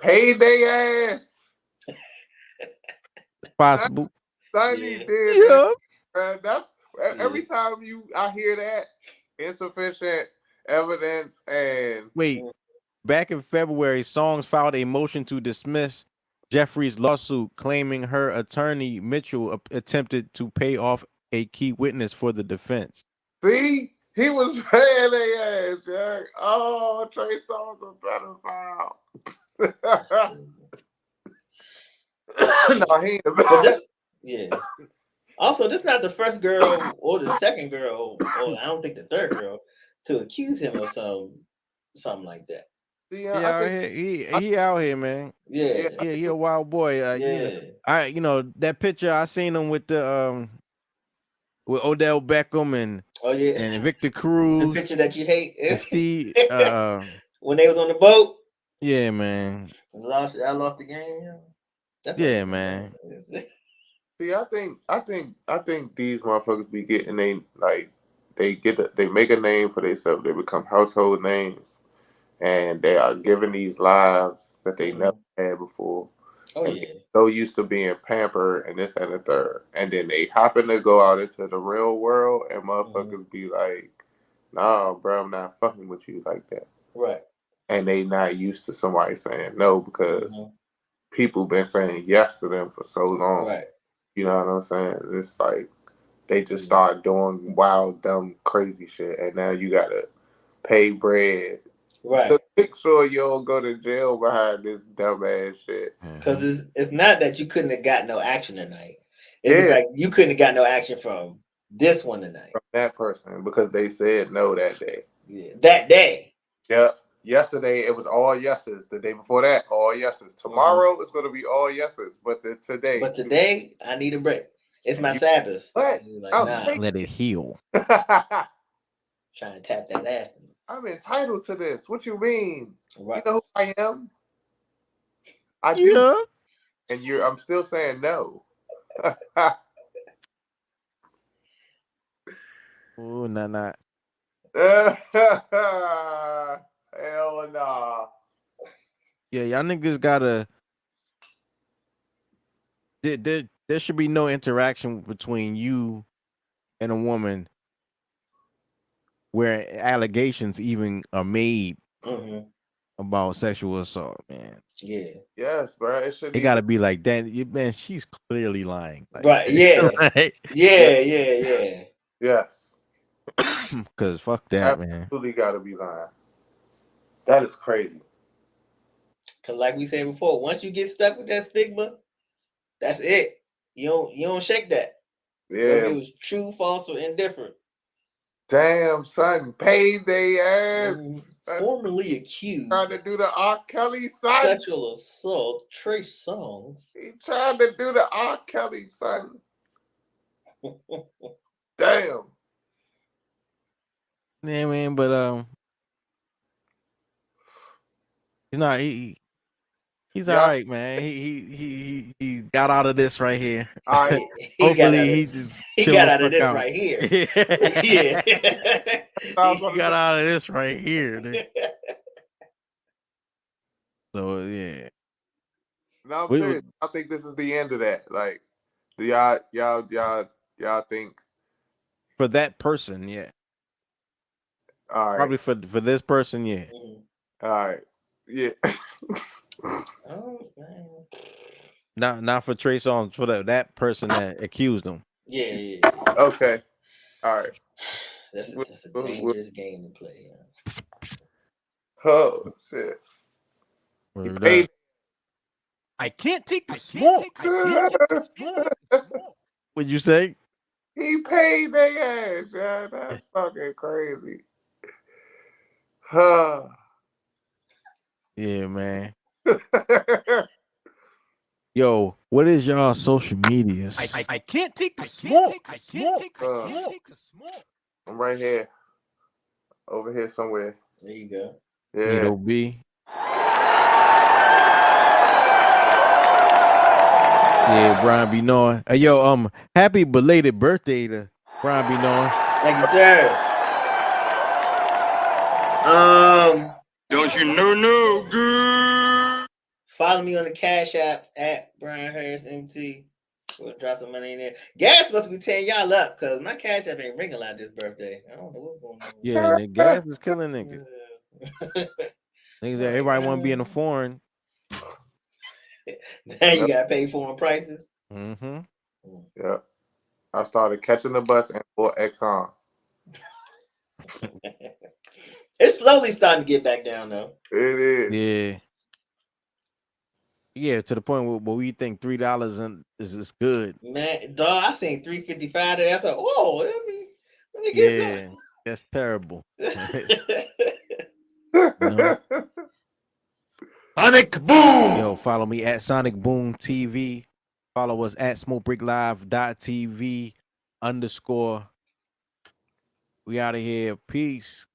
paid their ass. It's possible. Son, he did. Yeah. That's, every time I hear that, insufficient evidence and wait. Back in February, Songz filed a motion to dismiss Jeffrey's lawsuit, claiming her attorney Mitchell attempted to pay off a key witness for the defense. See, he was paying their ass, Jack. Oh, Trey Songz a pedophile. No, he ain't a pedophile. Yeah. Also, this is not the first girl or the second girl, or I don't think the third girl, to accuse him of something like that. See, He I out think, here. He out here, man. Yeah, yeah, I Yeah, think he a wild boy. yeah. That picture I seen him with Odell Beckham Oh yeah, and Victor the Cruz picture that you hate and Steve. when they was on the boat. Yeah, man. I lost the game. Yeah. That's what Yeah, man. see, I think these motherfuckers be getting they make a name for themselves. They become household names, and they are given these lives that they never had before. Oh And yeah. they so used to being pampered and this and the third, and then they happen to go out into the real world, and motherfuckers be like, "Nah, bro, I'm not fucking with you like that." Right. And they not used to somebody saying no because people been saying yes to them for so long. Right. You know what I'm saying? It's like they just start doing wild, dumb, crazy shit, and now you gotta pay bread Right. to make sure you don't go to jail behind this dumb ass shit. Because it's not that you couldn't have got no action tonight. It's the fact you couldn't have got no action from this one tonight. From that person because they said no that day. Yeah. That day. Yep. Yesterday it was all yeses. The day before that, all yeses. Tomorrow it's gonna be all yeses. But today. But today I need a break. It's my Sabbath. What? Like, nah. Let it heal. Trying to tap that ass. I'm entitled to this. What you mean? Right. You know who I am? I do. And I'm still saying no. Ooh, nah. Hell nah. Yeah, y'all niggas gotta. There should be no interaction between you and a woman where allegations even are made about sexual assault, man. Yeah. Yes, bro. It should. It gotta be like that. Man, she's clearly lying. Like, Right. Yeah. right? Yeah. Yeah. Cause fuck that, man. Absolutely gotta be lying. That is crazy. Cause like we said before, once you get stuck with that stigma, that's it. You don't shake that. Yeah. Whether it was true, false, or indifferent. Damn, son, paid they ass. Formerly accused. Trying to do the R. Kelly son. Sexual assault, Trey Songz. He trying to do the R. Kelly son. Damn. Yeah, man, but he's not. He's all right, man. He got out of this right here. All right. Hopefully he got out of this right here. Yeah. He got out of this right here. Dude. So yeah. No, I'm serious. I think this is the end of that. Like, do y'all think for that person, yeah. All right. Probably for this person, yeah. All right. Yeah. Oh man. Not for Trey Songz, for that person that accused him. Yeah. Okay. All right. That's a dangerous game to play. Oh shit. I can't take the smoke. What'd you say? He paid their ass, yeah. That's fucking crazy. Huh. Yeah, man. Yo, what is y'all social medias? I can't take the smoke. I can't take the smoke. I'm right here. Over here somewhere. There you go. Yeah. B. Yeah, Brian B. Knowing. Hey, yo, happy belated birthday to Brian B. Knowing. Thank you, sir. Don't you know good? Follow me on the Cash App at Brian Harris MT. We'll drop some money in there. Gas must be tearing y'all up because my Cash App ain't ringing a lot this birthday. I don't know what's going on. Yeah, the gas is killing niggas. Niggas, everybody want to be in the foreign. Now you gotta pay foreign prices. Mm-hmm. Yeah. I started catching the bus and bought Exxon. It's slowly starting to get back down though. It is. Yeah. Yeah, to the point where we think $3 and is good. Man, dog, I seen 355 today. I said, "Whoa, let me get Yeah, some." that's terrible. Sonic Boom! Yo, follow me at Sonic Boom TV. Follow us at smokebreaklive.tv _. We out of here. Peace.